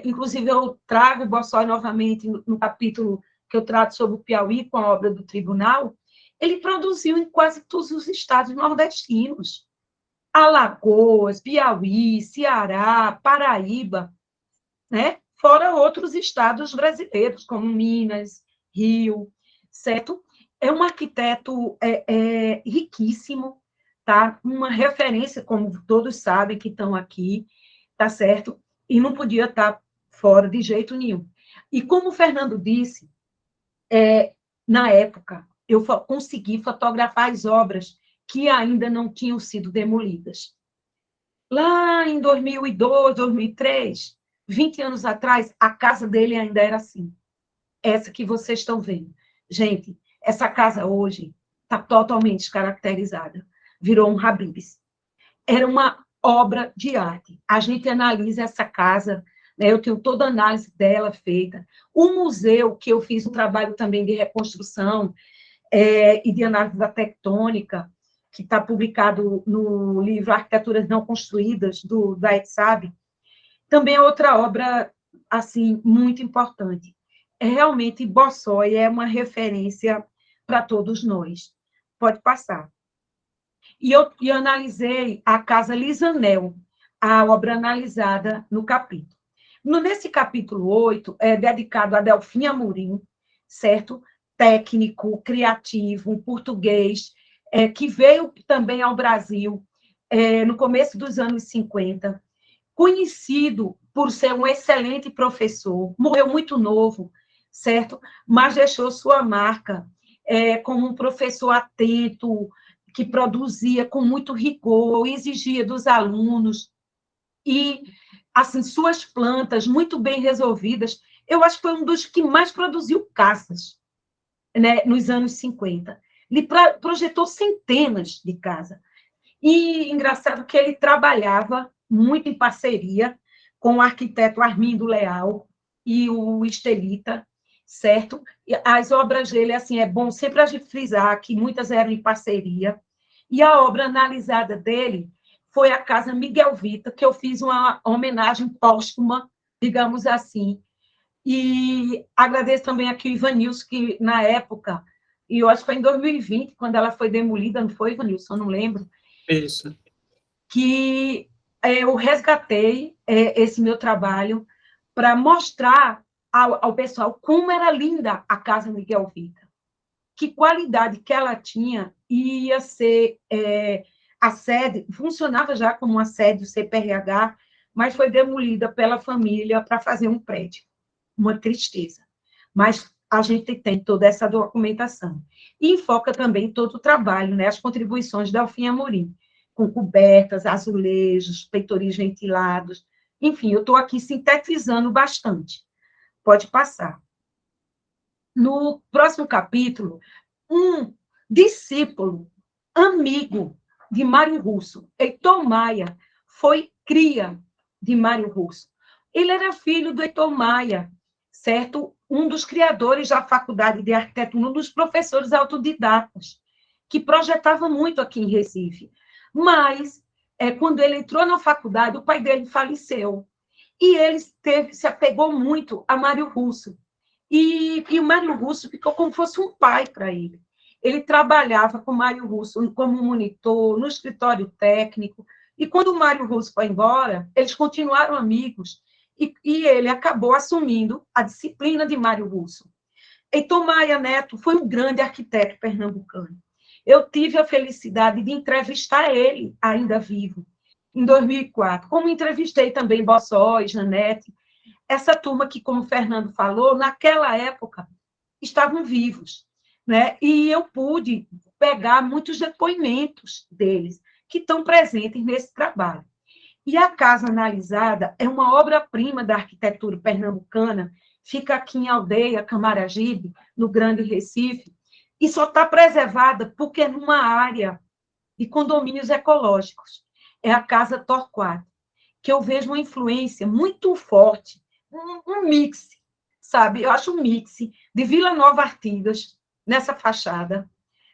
inclusive eu trago o Bossói novamente no capítulo que eu trato sobre o Piauí, com a obra do Tribunal, ele produziu em quase todos os estados nordestinos. Alagoas, Piauí, Ceará, Paraíba, né? Fora outros estados brasileiros, como Minas, Rio, certo? É um arquiteto riquíssimo, tá? Uma referência, como todos sabem que estão aqui, tá certo? E não podia estar fora de jeito nenhum. E como o Fernando disse, na época, eu consegui fotografar as obras que ainda não tinham sido demolidas. Lá em 2002, 2003, 20 anos atrás, a casa dele ainda era assim. Essa que vocês estão vendo. Gente, essa casa hoje está totalmente descaracterizada. Virou um Habib's. Era uma obra de arte. A gente analisa essa casa, né? Eu tenho toda a análise dela feita. O museu, que eu fiz um trabalho também de reconstrução e de análise da tectônica, que está publicado no livro Arquiteturas Não Construídas, da ETSAB, também é outra obra, assim, muito importante. Realmente, Bossói é uma referência para todos nós. Pode passar. E eu analisei a Casa Lisanel, a obra analisada no capítulo. Nesse capítulo 8, é dedicado a Delfim Amorim, certo? Técnico, criativo, um português, que veio também ao Brasil no começo dos anos 50, conhecido por ser um excelente professor, morreu muito novo, certo? Mas deixou sua marca como um professor atento, que produzia com muito rigor, exigia dos alunos, e, assim, suas plantas muito bem resolvidas. Eu acho que foi um dos que mais produziu casas, né, nos anos 50. Ele projetou centenas de casas. E engraçado que ele trabalhava muito em parceria com o arquiteto Armindo Leal e o Estelita, certo? E as obras dele, assim, é bom sempre a gente frisar que muitas eram em parceria. E a obra analisada dele foi a Casa Miguel Vita, que eu fiz uma homenagem póstuma, digamos assim. E agradeço também aqui o Ivanilson, que na época, e eu acho que foi em 2020, quando ela foi demolida, não foi, Ivanilson? Eu não lembro. Isso. Que eu resgatei esse meu trabalho para mostrar ao pessoal como era linda a Casa Miguel Vita, que qualidade que ela tinha, ia ser a sede, funcionava já como uma sede do CPRH, mas foi demolida pela família para fazer um prédio. Uma tristeza. Mas a gente tem toda essa documentação. E enfoca também todo o trabalho, né, as contribuições da Delfim Amorim, com cobertas, azulejos, peitoris ventilados, enfim, eu estou aqui sintetizando bastante. Pode passar. No próximo capítulo, um discípulo, amigo de Mário Russo, Heitor Maia, foi cria de Mário Russo. Ele era filho do Heitor Maia, certo? Um dos criadores da Faculdade de Arquitetura, um dos professores autodidatas, que projetava muito aqui em Recife. Mas, quando ele entrou na faculdade, o pai dele faleceu. E ele se apegou muito a Mário Russo. E o Mário Russo ficou como se fosse um pai para ele. Ele trabalhava com o Mário Russo como monitor, no escritório técnico, e quando o Mário Russo foi embora, eles continuaram amigos, e ele acabou assumindo a disciplina de Mário Russo. Heitor Maia Neto foi um grande arquiteto pernambucano. Eu tive a felicidade de entrevistar ele, ainda vivo, em 2004, como entrevistei também Bossói, Janete, essa turma que, como o Fernando falou, naquela época estavam vivos, né? E eu pude pegar muitos depoimentos deles, que estão presentes nesse trabalho. E a Casa Analisada é uma obra-prima da arquitetura pernambucana, fica aqui em Aldeia, Camaragibe, no Grande Recife, e só está preservada porque é numa área de condomínios ecológicos. É a Casa Torquato, que eu vejo uma influência muito forte, um mix, sabe? Eu acho um mix de Vila Nova Artigas, nessa fachada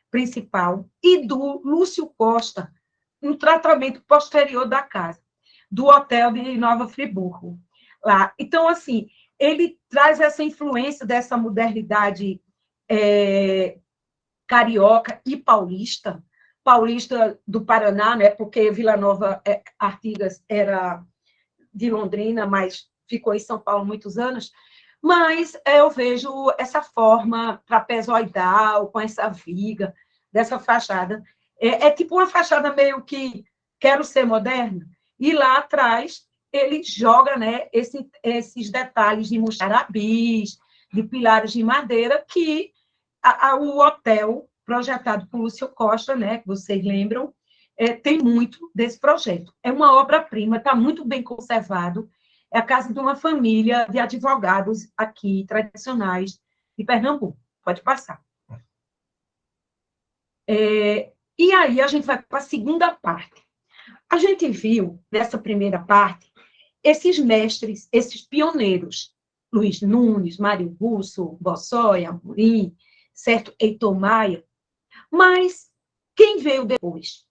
principal, e do Lúcio Costa, no tratamento posterior da casa, do hotel de Nova Friburgo. Lá. Então, assim, ele traz essa influência dessa modernidade carioca e paulista do Paraná, né? Porque Vila Nova Artigas era de Londrina, mas ficou em São Paulo muitos anos, mas eu vejo essa forma trapezoidal, com essa viga, dessa fachada. É tipo uma fachada meio que quero ser moderna, e lá atrás ele joga, né, esses detalhes de muxarabis, de pilares de madeira, que o hotel projetado por Lúcio Costa, né, que vocês lembram, tem muito desse projeto. É uma obra-prima, está muito bem conservado, é a casa de uma família de advogados aqui, tradicionais, de Pernambuco. Pode passar. E aí a gente vai para a segunda parte. A gente viu, nessa primeira parte, esses mestres, esses pioneiros, Luiz Nunes, Mário Russo, Bossói, Amorim, certo? Heitor Maia, mas quem veio depois?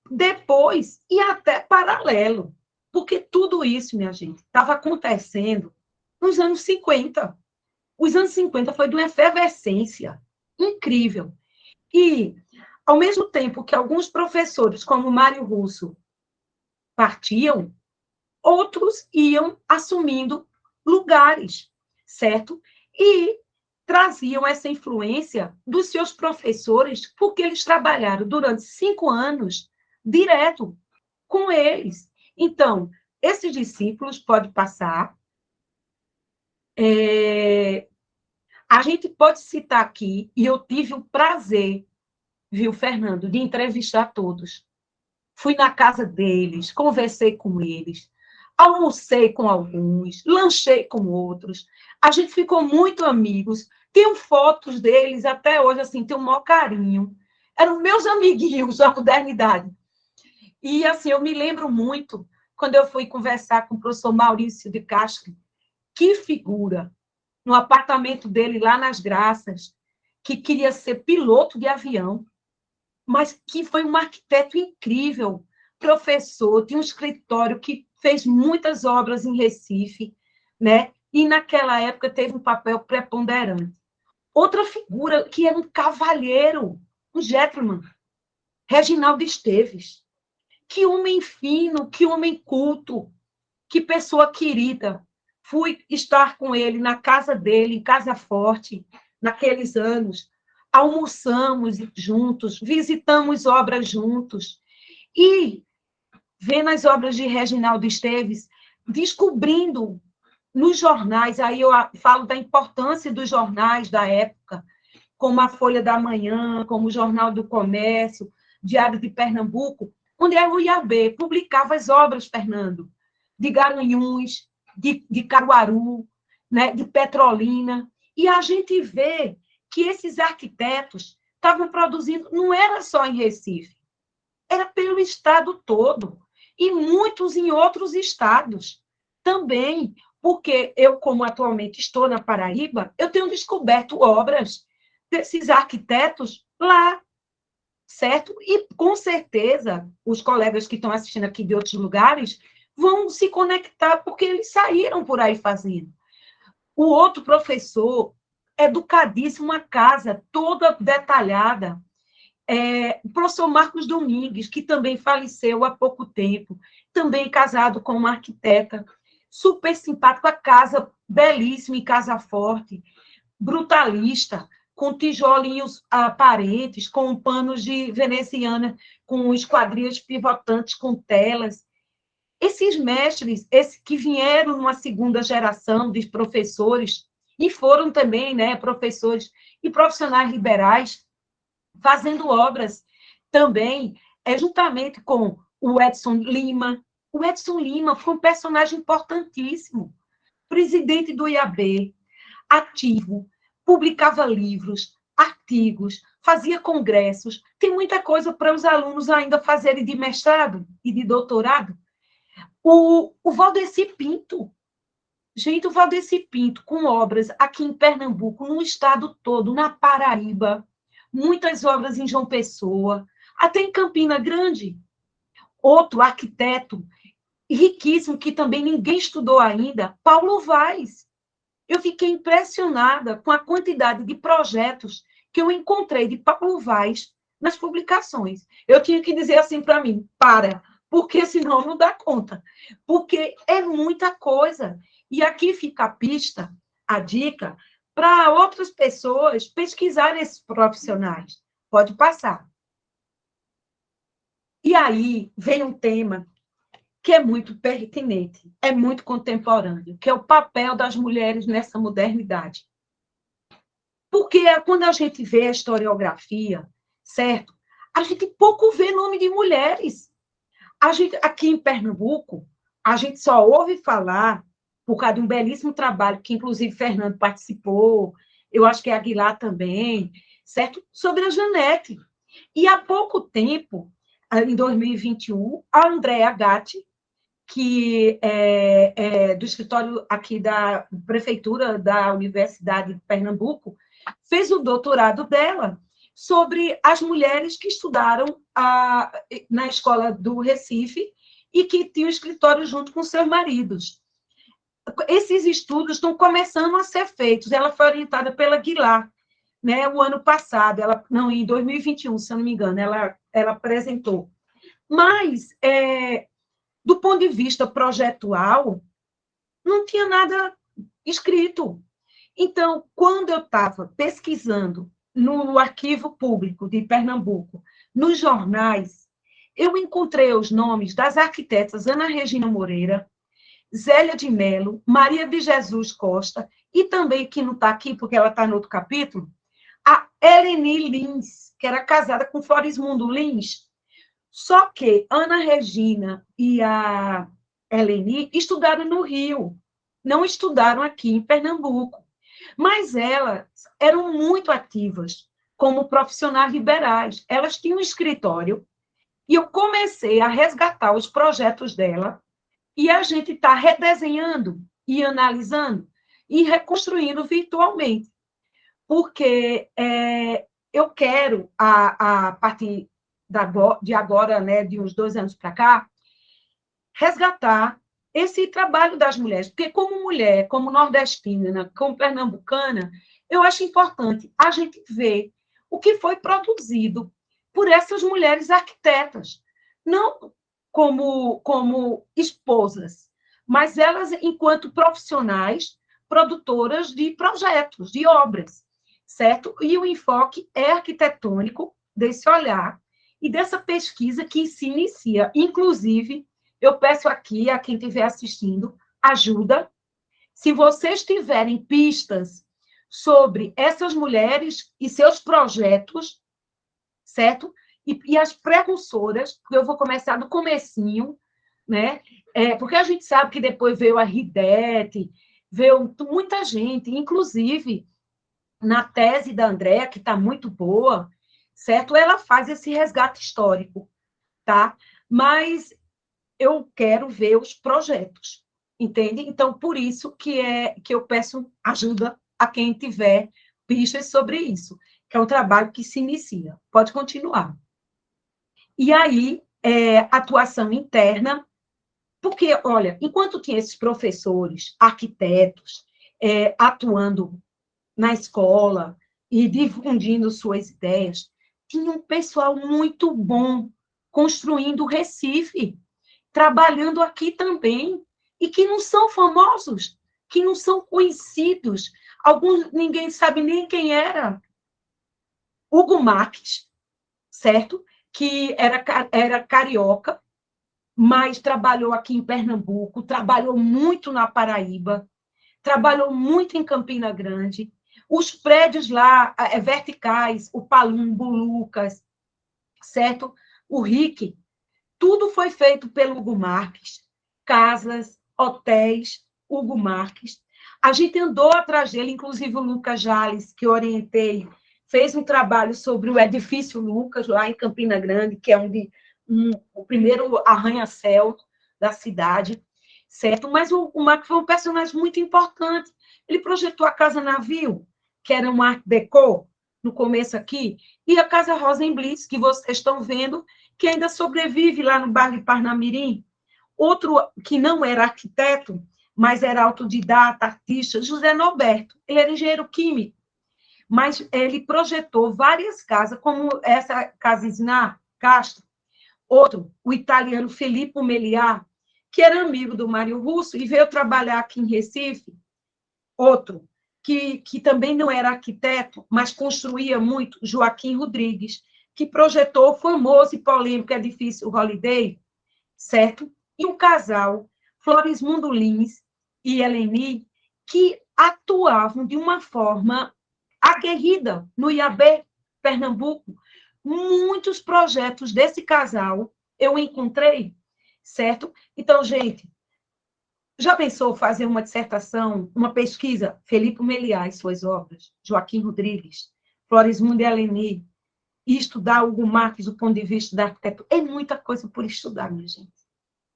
Depois, e até paralelo, porque tudo isso, minha gente, estava acontecendo nos anos 50. Os anos 50 foi de uma efervescência incrível. E, ao mesmo tempo que alguns professores, como Mário Russo, partiam, outros iam assumindo lugares, certo? E traziam essa influência dos seus professores, porque eles trabalharam durante 5 anos direto com eles. Então, esses discípulos, pode passar, a gente pode citar aqui, e eu tive o prazer, viu, Fernando, de entrevistar todos. Fui na casa deles, conversei com eles, almocei com alguns, lanchei com outros. A gente ficou muito amigos. Tenho fotos deles até hoje, assim, tenho o maior carinho. Eram meus amiguinhos da modernidade. E, assim, eu me lembro muito quando eu fui conversar com o professor Maurício de Castro, que figura, no apartamento dele lá nas Graças, que queria ser piloto de avião, mas que foi um arquiteto incrível, professor, tinha um escritório que fez muitas obras em Recife, né? E naquela época teve um papel preponderante. Outra figura que era um cavalheiro, um gentleman, Reginaldo Esteves. Que homem fino, que homem culto, que pessoa querida. Fui estar com ele na casa dele, em Casa Forte, naqueles anos. Almoçamos juntos, visitamos obras juntos. E, vendo as obras de Reginaldo Esteves, descobrindo nos jornais, aí eu falo da importância dos jornais da época, como a Folha da Manhã, como o Jornal do Comércio, Diário de Pernambuco, onde a UIAB publicava as obras, Fernando, de Garanhuns, de Caruaru, né, de Petrolina, e a gente vê que esses arquitetos estavam produzindo, não era só em Recife, era pelo estado todo, e muitos em outros estados também, porque eu, como atualmente estou na Paraíba, eu tenho descoberto obras desses arquitetos lá, certo? E, com certeza, os colegas que estão assistindo aqui de outros lugares vão se conectar, porque eles saíram por aí fazendo. O outro professor, educadíssimo, uma casa toda detalhada, o professor Marcos Domingues, que também faleceu há pouco tempo, também casado com uma arquiteta, super simpático, a casa belíssima e casa forte, brutalista, com tijolinhos aparentes, com panos de veneziana, com esquadrias pivotantes, com telas. Esses mestres, que vieram numa segunda geração de professores, e foram também, né, professores e profissionais liberais, fazendo obras também, juntamente com o Edson Lima. O Edson Lima foi um personagem importantíssimo, presidente do IAB, ativo, publicava livros, artigos, fazia congressos. Tem muita coisa para os alunos ainda fazerem de mestrado e de doutorado. O Valdeci Pinto, gente, o Valdeci Pinto, com obras aqui em Pernambuco, no estado todo, na Paraíba, muitas obras em João Pessoa, até em Campina Grande. Outro arquiteto riquíssimo, que também ninguém estudou ainda, Paulo Vaz. Eu fiquei impressionada com a quantidade de projetos que eu encontrei de Paulo Vaz nas publicações. Eu tinha que dizer assim para mim, porque senão não dá conta. Porque é muita coisa. E aqui fica a pista, a dica, para outras pessoas pesquisarem esses profissionais. Pode passar. E aí vem um tema que é muito pertinente, é muito contemporâneo, que é o papel das mulheres nessa modernidade. Porque quando a gente vê a historiografia, certo? A gente pouco vê nome de mulheres. Aqui em Pernambuco, a gente só ouve falar, por causa de um belíssimo trabalho, que inclusive Fernando participou, eu acho que é Aguilar também, certo? Sobre a Janete. E há pouco tempo, em 2021, a Andréa Gatti, que é do escritório aqui da Prefeitura da Universidade de Pernambuco, fez o doutorado dela sobre as mulheres que estudaram na escola do Recife e que tinham escritório junto com seus maridos. Esses estudos estão começando a ser feitos. Ela foi orientada pela Aguilar, né, o ano passado, em 2021, se eu não me engano, ela apresentou. Mas, do ponto de vista projetual, não tinha nada escrito. Então, quando eu estava pesquisando no Arquivo Público de Pernambuco, nos jornais, eu encontrei os nomes das arquitetas Ana Regina Moreira, Zélia de Mello, Maria de Jesus Costa, e também, que não está aqui porque ela está no outro capítulo, a Eleni Lins, que era casada com Florismundo Lins. Só que Ana Regina e a Eleni estudaram no Rio, não estudaram aqui em Pernambuco. Mas elas eram muito ativas como profissionais liberais. Elas tinham um escritório e eu comecei a resgatar os projetos dela e a gente está redesenhando e analisando e reconstruindo virtualmente. Porque eu quero, a partir de agora, né, de uns 2 anos para cá, resgatar esse trabalho das mulheres, porque como mulher, como nordestina, como pernambucana, eu acho importante a gente ver o que foi produzido por essas mulheres arquitetas, não como esposas, mas elas enquanto profissionais, produtoras de projetos, de obras, certo? E o enfoque é arquitetônico desse olhar e dessa pesquisa que se inicia, inclusive. Eu peço aqui a quem estiver assistindo ajuda, Se vocês tiverem pistas sobre essas mulheres e seus projetos, certo? E as precursoras, porque eu vou começar do comecinho, né? Porque a gente sabe que depois veio a Ridete, veio muita gente, inclusive na tese da Andréa, que está muito boa, certo? Ela faz esse resgate histórico, tá? Mas eu quero ver os projetos, entende? Então, por isso que eu peço ajuda a quem tiver pistas sobre isso, que é um trabalho que se inicia. Pode continuar. E aí, atuação interna, porque, olha, enquanto tinha esses professores, arquitetos, atuando na escola e difundindo suas ideias, tinha um pessoal muito bom construindo o Recife, trabalhando aqui também, e que não são famosos, que não são conhecidos. Alguns ninguém sabe nem quem era. Hugo Marques, certo? Que era carioca, mas trabalhou aqui em Pernambuco, trabalhou muito na Paraíba, trabalhou muito em Campina Grande. Os prédios lá, verticais, o Palumbo, Lucas, certo? O RIC, tudo foi feito pelo Hugo Marques. Casas, hotéis, Hugo Marques. A gente andou atrás dele, inclusive o Lucas Jales, que eu orientei, fez um trabalho sobre o edifício Lucas, lá em Campina Grande, que é o primeiro arranha-céu da cidade, certo? Mas o Marques foi um personagem muito importante. Ele projetou a Casa Navio, que era um art déco, no começo aqui, e a Casa Rosenblitz, que vocês estão vendo, que ainda sobrevive lá no bairro de Parnamirim. Outro que não era arquiteto, mas era autodidata, artista, José Norberto. Ele era engenheiro químico, mas ele projetou várias casas, como essa casa Isnar Castro. Outro, o italiano Filippo Meliá, que era amigo do Mário Russo e veio trabalhar aqui em Recife. Outro, que também não era arquiteto, mas construía muito, Joaquim Rodrigues, que projetou o famoso e polêmico edifício Holiday, certo? E um casal, Florismundo Lins e Eleni, que atuavam de uma forma aguerrida no IAB, Pernambuco. Muitos projetos desse casal eu encontrei, certo? Então, gente, já pensou fazer uma dissertação, uma pesquisa? Felipe Meliá e suas obras, Joaquim Rodrigues, Florismundo e Eleni, e estudar Hugo Marques do ponto de vista da arquitetura? É muita coisa por estudar, minha gente.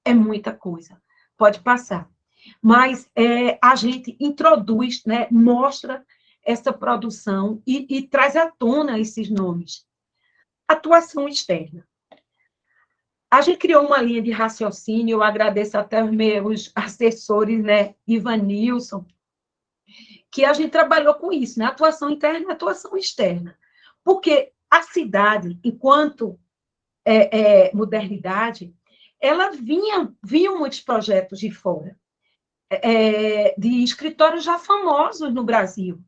É muita coisa. Pode passar. Mas a gente introduz, né, mostra essa produção e traz à tona esses nomes. Atuação externa. A gente criou uma linha de raciocínio, eu agradeço até os meus assessores, né, Ivanilson, que a gente trabalhou com isso, né, atuação interna e atuação externa. Porque a cidade, enquanto modernidade, ela vinha muitos projetos de fora, de escritórios já famosos no Brasil,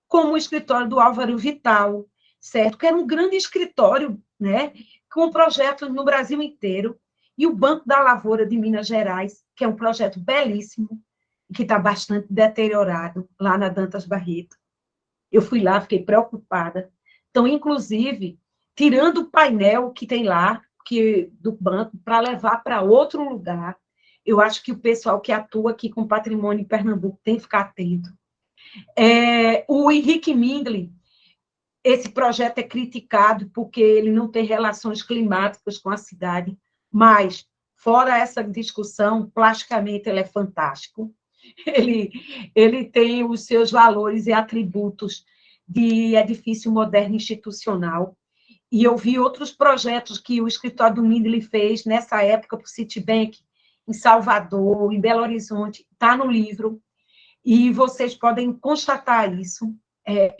como o escritório do Álvaro Vital, certo? Que era um grande escritório, né? Com projetos no Brasil inteiro, e o Banco da Lavoura de Minas Gerais, que é um projeto belíssimo, que está bastante deteriorado, lá na Dantas Barreto. Eu fui lá, fiquei preocupada. Então, inclusive, tirando o painel que tem lá, do banco, para levar para outro lugar, eu acho que o pessoal que atua aqui com patrimônio em Pernambuco tem que ficar atento. O Henrique Mindley, esse projeto é criticado porque ele não tem relações climáticas com a cidade, mas, fora essa discussão, plasticamente ele é fantástico. Ele tem os seus valores e atributos de edifício moderno institucional. E eu vi outros projetos que o escritório do Mindley fez nessa época para o Citibank, em Salvador, em Belo Horizonte, está no livro, e vocês podem constatar isso.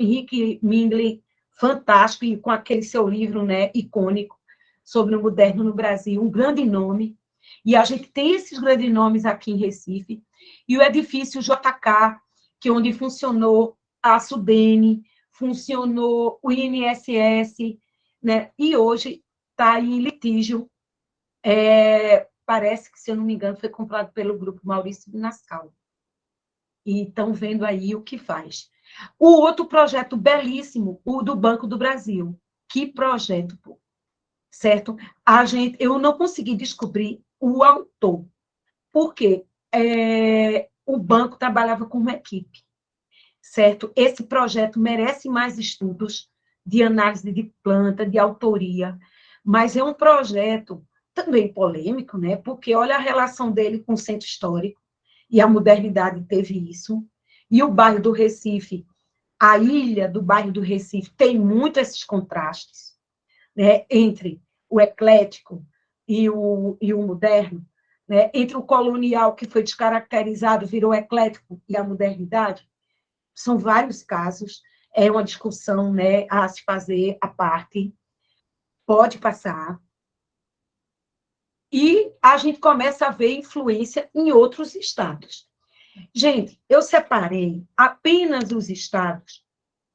Henrique Mindley, fantástico, e com aquele seu livro, né, icônico, sobre o moderno no Brasil, um grande nome, e a gente tem esses grandes nomes aqui em Recife, e o edifício JK, que é onde funcionou a Sudene, funcionou o INSS, né, e hoje está em litígio, parece que, se eu não me engano, foi comprado pelo grupo Maurício de Nassau. e estão vendo aí o que faz. O outro projeto belíssimo, o do Banco do Brasil. Que projeto, pô. Certo? Eu não consegui descobrir o autor, porque o banco trabalhava com uma equipe, certo? Esse projeto merece mais estudos de análise de planta, de autoria, mas é um projeto também polêmico, né? Porque olha a relação dele com o centro histórico, e a modernidade teve isso, e o bairro do Recife, a ilha do bairro do Recife tem muito esses contrastes, né? Entre o eclético e o moderno, né? Entre o colonial, que foi descaracterizado, virou eclético, e a modernidade. São vários casos, é uma discussão, né, a se fazer à parte, pode passar, e a gente começa a ver influência em outros estados. Gente, eu separei apenas os estados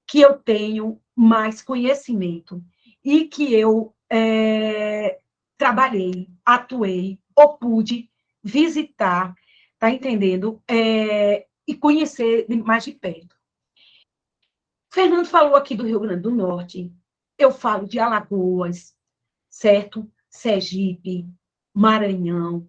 que eu tenho mais conhecimento e que eu trabalhei, atuei, ou pude visitar, tá entendendo? E conhecer mais de perto. Fernando falou aqui do Rio Grande do Norte, eu falo de Alagoas, certo? Sergipe, Maranhão,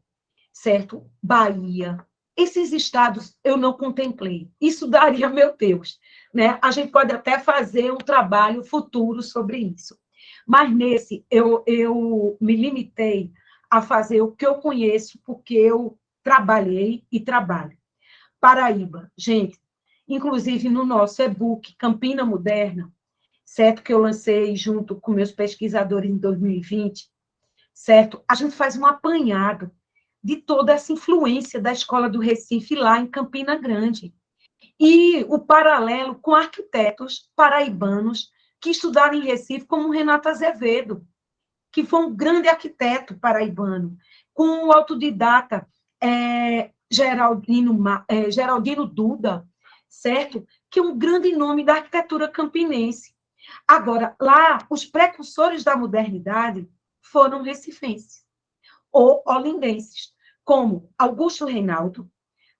certo? Bahia. Esses estados eu não contemplei. Isso daria, meu Deus, né? A gente pode até fazer um trabalho futuro sobre isso. Mas nesse, eu me limitei a fazer o que eu conheço, porque eu trabalhei e trabalho. Paraíba, gente, inclusive no nosso e-book Campina Moderna, certo? Que eu lancei junto com meus pesquisadores em 2020, certo? A gente faz um apanhado de toda essa influência da Escola do Recife lá em Campina Grande. E o paralelo com arquitetos paraibanos que estudaram em Recife, como Renato Azevedo, que foi um grande arquiteto paraibano, com o autodidata Geraldino Duda, certo? Que é um grande nome da arquitetura campinense. Agora, lá, os precursores da modernidade foram recifenses ou olindenses, como Augusto Reinaldo,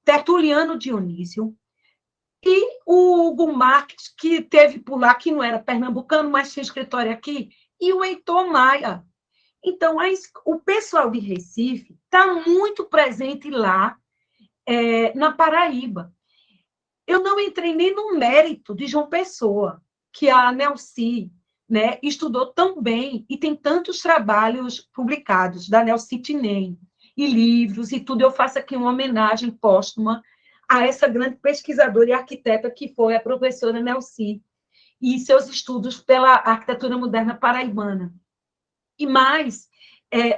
Tertuliano Dionísio e o Hugo Marques, que teve por lá, que não era pernambucano, mas tinha escritório aqui, e o Heitor Maia. Então, o pessoal de Recife está muito presente lá, na Paraíba. Eu não entrei nem no mérito de João Pessoa, que a Nelci, né, estudou tão bem e tem tantos trabalhos publicados da Nelci Tinem, e livros e tudo. Eu faço aqui uma homenagem póstuma a essa grande pesquisadora e arquiteta que foi a professora Nelci, e seus estudos pela arquitetura moderna paraibana. E mais,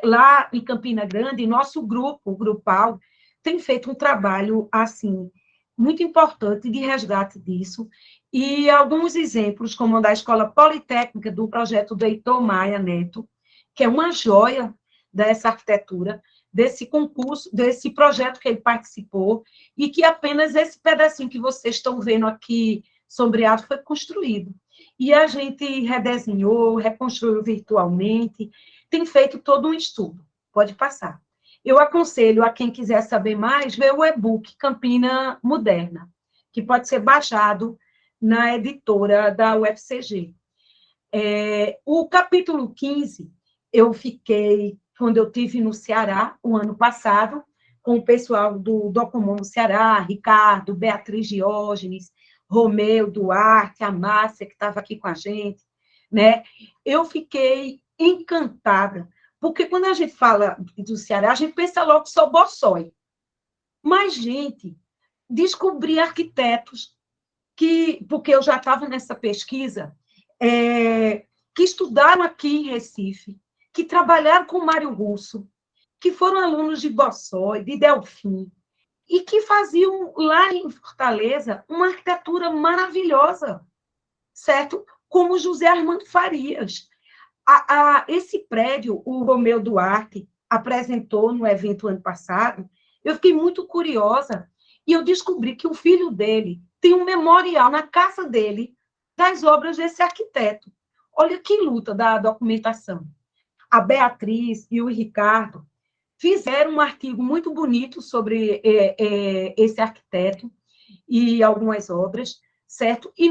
lá em Campina Grande, nosso grupo, o Grupal, tem feito um trabalho assim muito importante de resgate disso, e alguns exemplos, como o da Escola Politécnica, do projeto do Heitor Maia Neto, que é uma joia dessa arquitetura, desse concurso, desse projeto que ele participou, e que apenas esse pedacinho que vocês estão vendo aqui sombreado foi construído. E a gente redesenhou, reconstruiu virtualmente, tem feito todo um estudo. Pode passar. Eu aconselho a quem quiser saber mais, ver o e-book Campina Moderna, que pode ser baixado na editora da UFCG. O capítulo 15, eu fiquei, quando eu estive no Ceará, o ano passado, com o pessoal do Documon no Ceará, Ricardo, Beatriz Diógenes, Romeu Duarte, a Márcia, que estava aqui com a gente, né? Eu fiquei encantada, porque quando a gente fala do Ceará, a gente pensa logo só boçói. Mas, gente, descobri arquitetos porque eu já estava nessa pesquisa, que estudaram aqui em Recife, que trabalharam com Mário Russo, que foram alunos de Bossói, de Delfim, e que faziam lá em Fortaleza uma arquitetura maravilhosa, certo? Como José Armando Farias. Esse prédio, o Romeu Duarte apresentou no evento ano passado, eu fiquei muito curiosa, e eu descobri que o filho dele tem um memorial na casa dele das obras desse arquiteto. Olha que luta da documentação. A Beatriz e o Ricardo fizeram um artigo muito bonito sobre esse arquiteto, e algumas obras, certo? E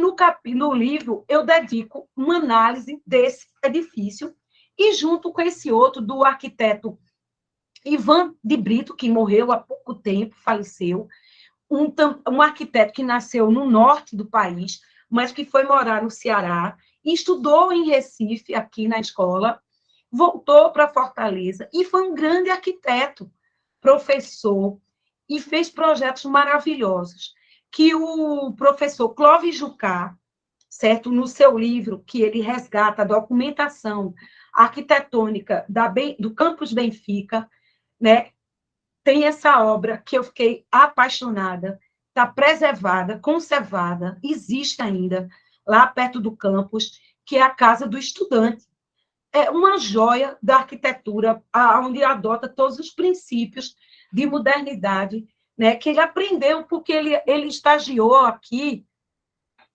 no livro eu dedico uma análise desse edifício, e junto com esse outro, do arquiteto Ivan de Brito, que morreu há pouco tempo, faleceu, um arquiteto que nasceu no norte do país, mas que foi morar no Ceará, estudou em Recife, aqui na escola, voltou para Fortaleza e foi um grande arquiteto, professor, e fez projetos maravilhosos, que o professor Clóvis Jucá, certo, no seu livro, que ele resgata a documentação arquitetônica do Campus Benfica, né, tem essa obra que eu fiquei apaixonada, está preservada, conservada, existe ainda, lá perto do campus, que é a Casa do Estudante. É uma joia da arquitetura, onde adota todos os princípios de modernidade, né, que ele aprendeu, porque ele estagiou aqui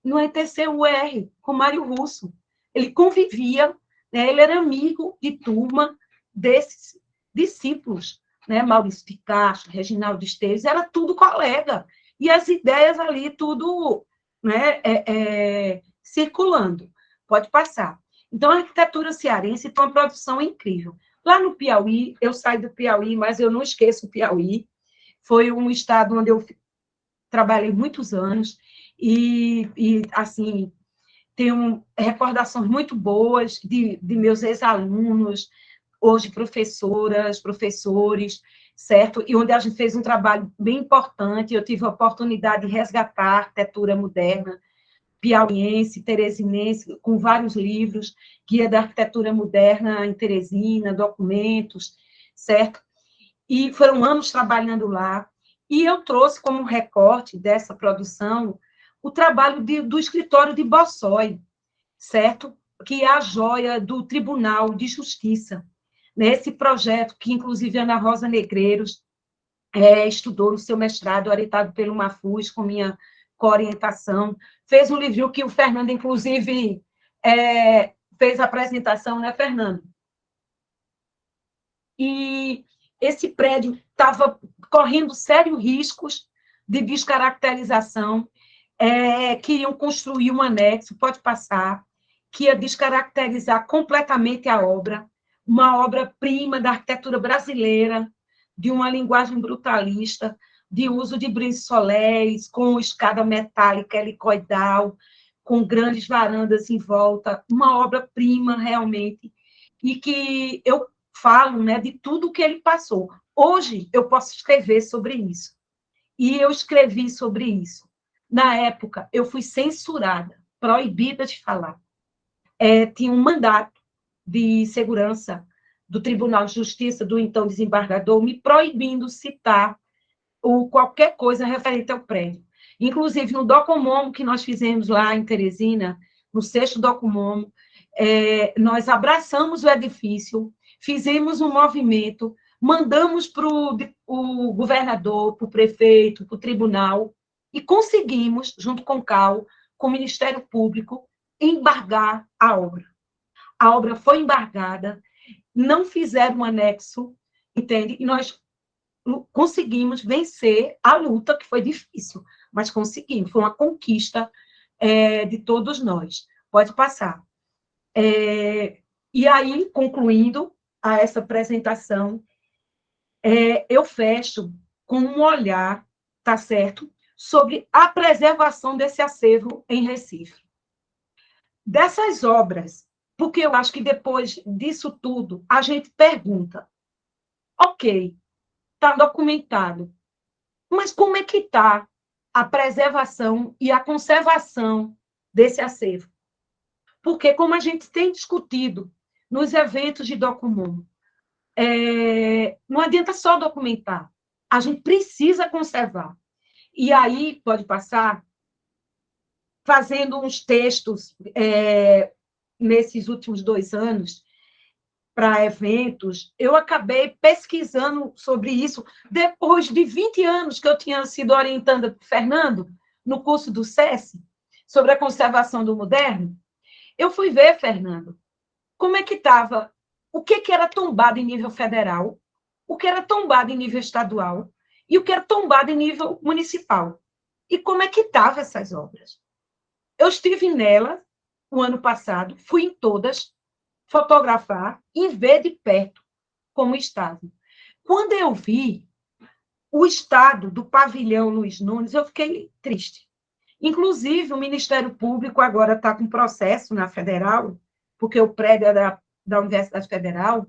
no ETC-UR, com Mário Russo. Ele convivia, né, ele era amigo de turma desses discípulos, né, Maurício de Castro, Reginaldo Esteves, era tudo colega, e as ideias ali, tudo, né, circulando. Pode passar. Então, a arquitetura cearense tem uma produção incrível. Lá no Piauí, eu saí do Piauí, mas eu não esqueço o Piauí, foi um estado onde eu trabalhei muitos anos, e assim, tenho recordações muito boas de meus ex-alunos, hoje professoras, professores, certo? E onde a gente fez um trabalho bem importante, eu tive a oportunidade de resgatar a arquitetura moderna, piauiense, teresinense, com vários livros, Guia da Arquitetura Moderna em Teresina, documentos, certo? E foram anos trabalhando lá, e eu trouxe como recorte dessa produção o trabalho do escritório de Bossói, certo? Que é a joia do Tribunal de Justiça. Nesse projeto, que inclusive Ana Rosa Negreiros estudou no seu mestrado, orientado pelo Mafuz, com minha coorientação, fez um livro que o Fernando, inclusive, fez a apresentação, né, Fernando? E esse prédio estava correndo sérios riscos de descaracterização, queriam construir um anexo, pode passar, que ia descaracterizar completamente a obra, uma obra-prima da arquitetura brasileira, de uma linguagem brutalista, de uso de brise-soleils, com escada metálica helicoidal, com grandes varandas em volta, uma obra-prima, realmente, e que eu falo, né, de tudo que ele passou. Hoje, eu posso escrever sobre isso, e eu escrevi sobre isso. Na época, eu fui censurada, proibida de falar. Tinha um mandato de segurança do Tribunal de Justiça, do então desembargador, me proibindo citar qualquer coisa referente ao prédio. Inclusive, no Docomomo que nós fizemos lá em Teresina, no 6º Docomomo, nós abraçamos o edifício, fizemos um movimento, mandamos para o governador, para o prefeito, para o tribunal, e conseguimos, junto com o CAU, com o Ministério Público, embargar a obra. A obra foi embargada, não fizeram um anexo, entende? E nós conseguimos vencer a luta, que foi difícil, mas conseguimos, foi uma conquista de todos nós. Pode passar. E aí, concluindo essa apresentação, eu fecho com um olhar, tá certo, sobre a preservação desse acervo em Recife. Dessas obras, porque eu acho que depois disso tudo, a gente pergunta, ok, está documentado, mas como é que está a preservação e a conservação desse acervo? Porque, como a gente tem discutido nos eventos de Docomomo, não adianta só documentar, a gente precisa conservar. E aí, pode passar, fazendo uns textos nesses últimos 2 anos, para eventos, eu acabei pesquisando sobre isso depois de 20 anos que eu tinha sido orientanda por Fernando, no curso do SESI, sobre a conservação do moderno. Eu fui ver, Fernando, como é que estava, o que era tombado em nível federal, o que era tombado em nível estadual e o que era tombado em nível municipal. e como é que estavam essas obras. Eu estive nela o ano passado, fui em todas, fotografar e ver de perto como estava. Quando eu vi o estado do pavilhão Luiz Nunes, eu fiquei triste. Inclusive, o Ministério Público agora está com processo na Federal, porque o prédio é da Universidade Federal,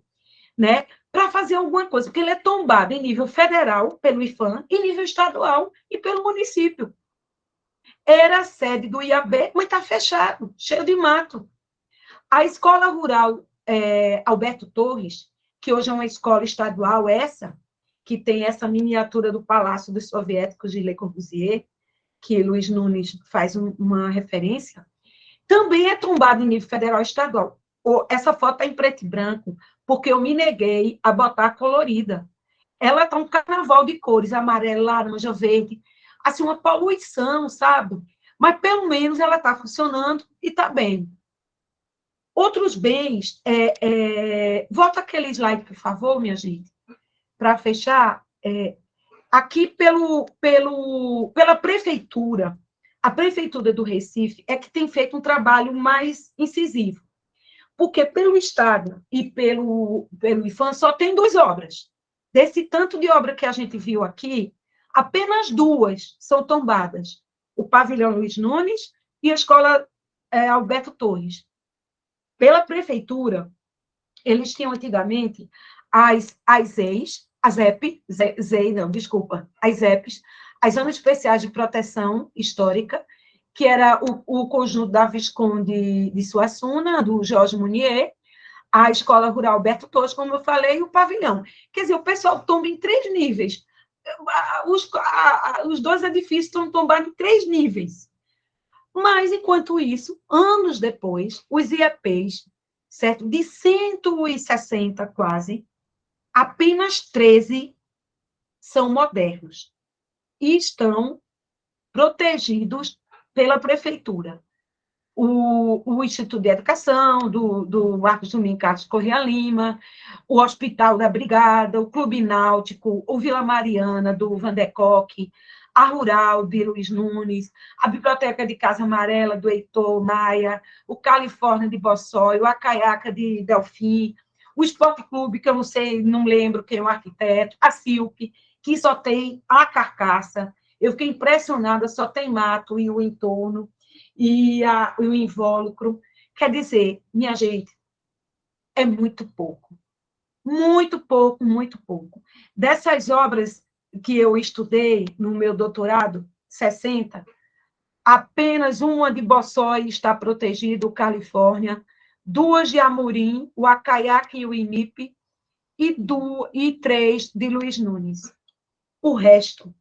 né, para fazer alguma coisa, porque ele é tombado em nível federal, pelo IFAM, em nível estadual e pelo município. Era a sede do IAB, mas está fechado, cheio de mato. A Escola Rural Alberto Torres, que hoje é uma escola estadual, essa, que tem essa miniatura do Palácio dos Soviéticos de Le Corbusier, que Luiz Nunes faz uma referência, também é tombado em nível federal e estadual. Essa foto está em preto e branco, porque eu me neguei a botar colorida. Ela está um carnaval de cores, amarelo, laranja, verde, assim, uma poluição, sabe? Mas, pelo menos, ela está funcionando e está bem. Outros bens, volta aquele slide, por favor, minha gente, para fechar. Aqui, pela prefeitura, a prefeitura do Recife é que tem feito um trabalho mais incisivo, porque pelo Estado e pelo IFAM só tem 2 obras. Desse tanto de obra que a gente viu aqui, apenas 2 são tombadas. O pavilhão Luiz Nunes e a escola Alberto Torres. Pela prefeitura, eles tinham antigamente as EIs, as EPs, as Zonas Especiais de Proteção Histórica, que era o conjunto da Visconde de Suassuna, do Jorge Munier, a Escola Rural Alberto Torres, como eu falei, e o pavilhão. Quer dizer, o pessoal tomba em 3 níveis. Os 2 edifícios estão tombados em 3 níveis. Mas, enquanto isso, anos depois, os IEPs, certo? De 160 quase, apenas 13 são modernos e estão protegidos pela prefeitura. O Instituto de Educação, do Marcos Domingos Carlos Corrêa Lima, o Hospital da Brigada, o Clube Náutico, o Vila Mariana, do Van de Kock, a Rural, de Luiz Nunes, a Biblioteca de Casa Amarela, do Heitor Maia, o Califórnia de Bossói, o Acaiaca de Delfim, o Esporte Clube, que eu não sei, não lembro quem é o arquiteto, a Silk, que só tem a carcaça. Eu fiquei impressionada, só tem mato e o entorno, e o invólucro. Quer dizer, minha gente, é muito pouco. Muito pouco, muito pouco. Dessas obras que eu estudei no meu doutorado, 60, apenas uma de Bossói está protegida, o Califórnia, 2 de Amorim, o Acaiaque e o INIP, e 3 de Luiz Nunes. O resto,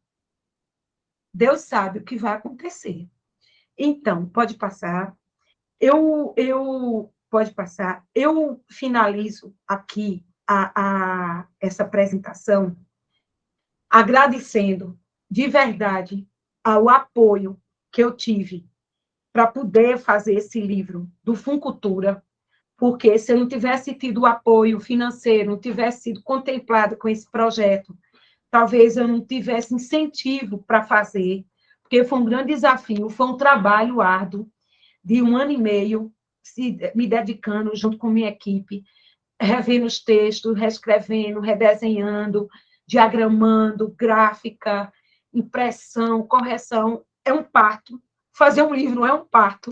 Deus sabe o que vai acontecer. Então, pode passar. Pode passar. Eu finalizo aqui essa apresentação agradecendo de verdade ao apoio que eu tive para poder fazer esse livro do Funcultura, porque se eu não tivesse tido o apoio financeiro, não tivesse sido contemplada com esse projeto, talvez eu não tivesse incentivo para fazer, porque foi um grande desafio, foi um trabalho árduo de 1 ano e meio, me dedicando junto com minha equipe, revendo os textos, reescrevendo, redesenhando, diagramando, gráfica, impressão, correção. É um parto. Fazer um livro é um parto,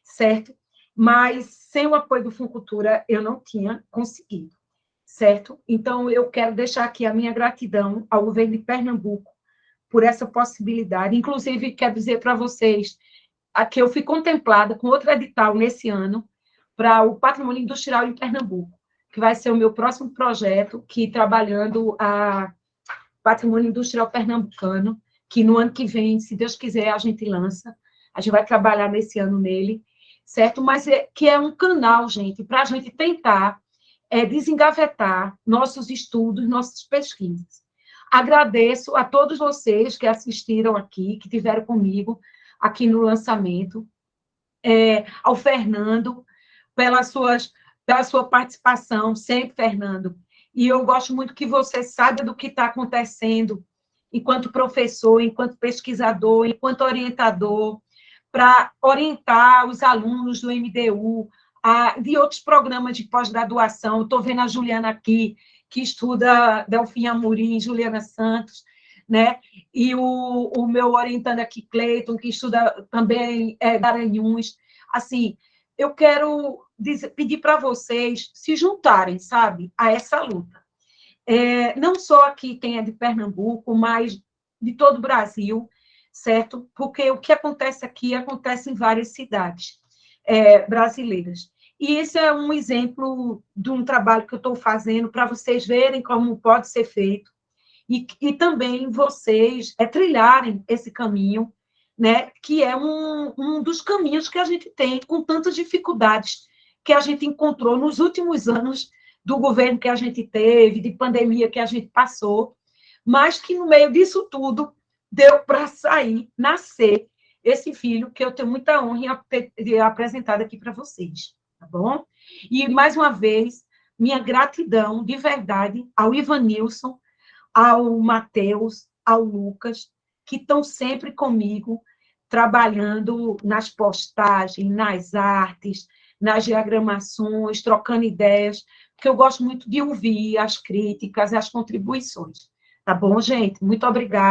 certo? Mas sem o apoio do Funcultura eu não tinha conseguido, certo? Então, eu quero deixar aqui a minha gratidão ao governo de Pernambuco por essa possibilidade. Inclusive, quero dizer para vocês que eu fui contemplada com outro edital nesse ano para o Patrimônio Industrial em Pernambuco, que vai ser o meu próximo projeto, que trabalhando a Patrimônio Industrial Pernambucano, que no ano que vem, se Deus quiser, a gente lança. A gente vai trabalhar nesse ano nele, certo? Mas que é um canal, gente, para a gente tentar desengavetar nossos estudos, nossas pesquisas. Agradeço a todos vocês que assistiram aqui, que estiveram comigo aqui no lançamento, ao Fernando, pela sua participação, sempre, Fernando. E eu gosto muito que você saiba do que está acontecendo enquanto professor, enquanto pesquisador, enquanto orientador, para orientar os alunos do MDU, de outros programas de pós-graduação. Estou vendo a Juliana aqui, que estuda Delfim Amorim, Juliana Santos, né? E o meu orientando aqui, Cleiton, que estuda também Garanhuns. Assim, eu quero pedir para vocês se juntarem, sabe, a essa luta. Não só aqui quem é de Pernambuco, mas de todo o Brasil, certo? Porque o que acontece aqui acontece em várias cidades brasileiras. E esse é um exemplo de um trabalho que eu estou fazendo para vocês verem como pode ser feito e também vocês trilharem esse caminho, né? Que é um dos caminhos que a gente tem com tantas dificuldades que a gente encontrou nos últimos anos do governo que a gente teve, de pandemia que a gente passou, mas que no meio disso tudo deu para nascer esse filho que eu tenho muita honra de apresentar aqui para vocês, tá bom? E, mais uma vez, minha gratidão, de verdade, ao Ivanilson, ao Matheus, ao Lucas, que estão sempre comigo, trabalhando nas postagens, nas artes, nas diagramações, trocando ideias, porque eu gosto muito de ouvir as críticas, as contribuições. Tá bom, gente? Muito obrigada.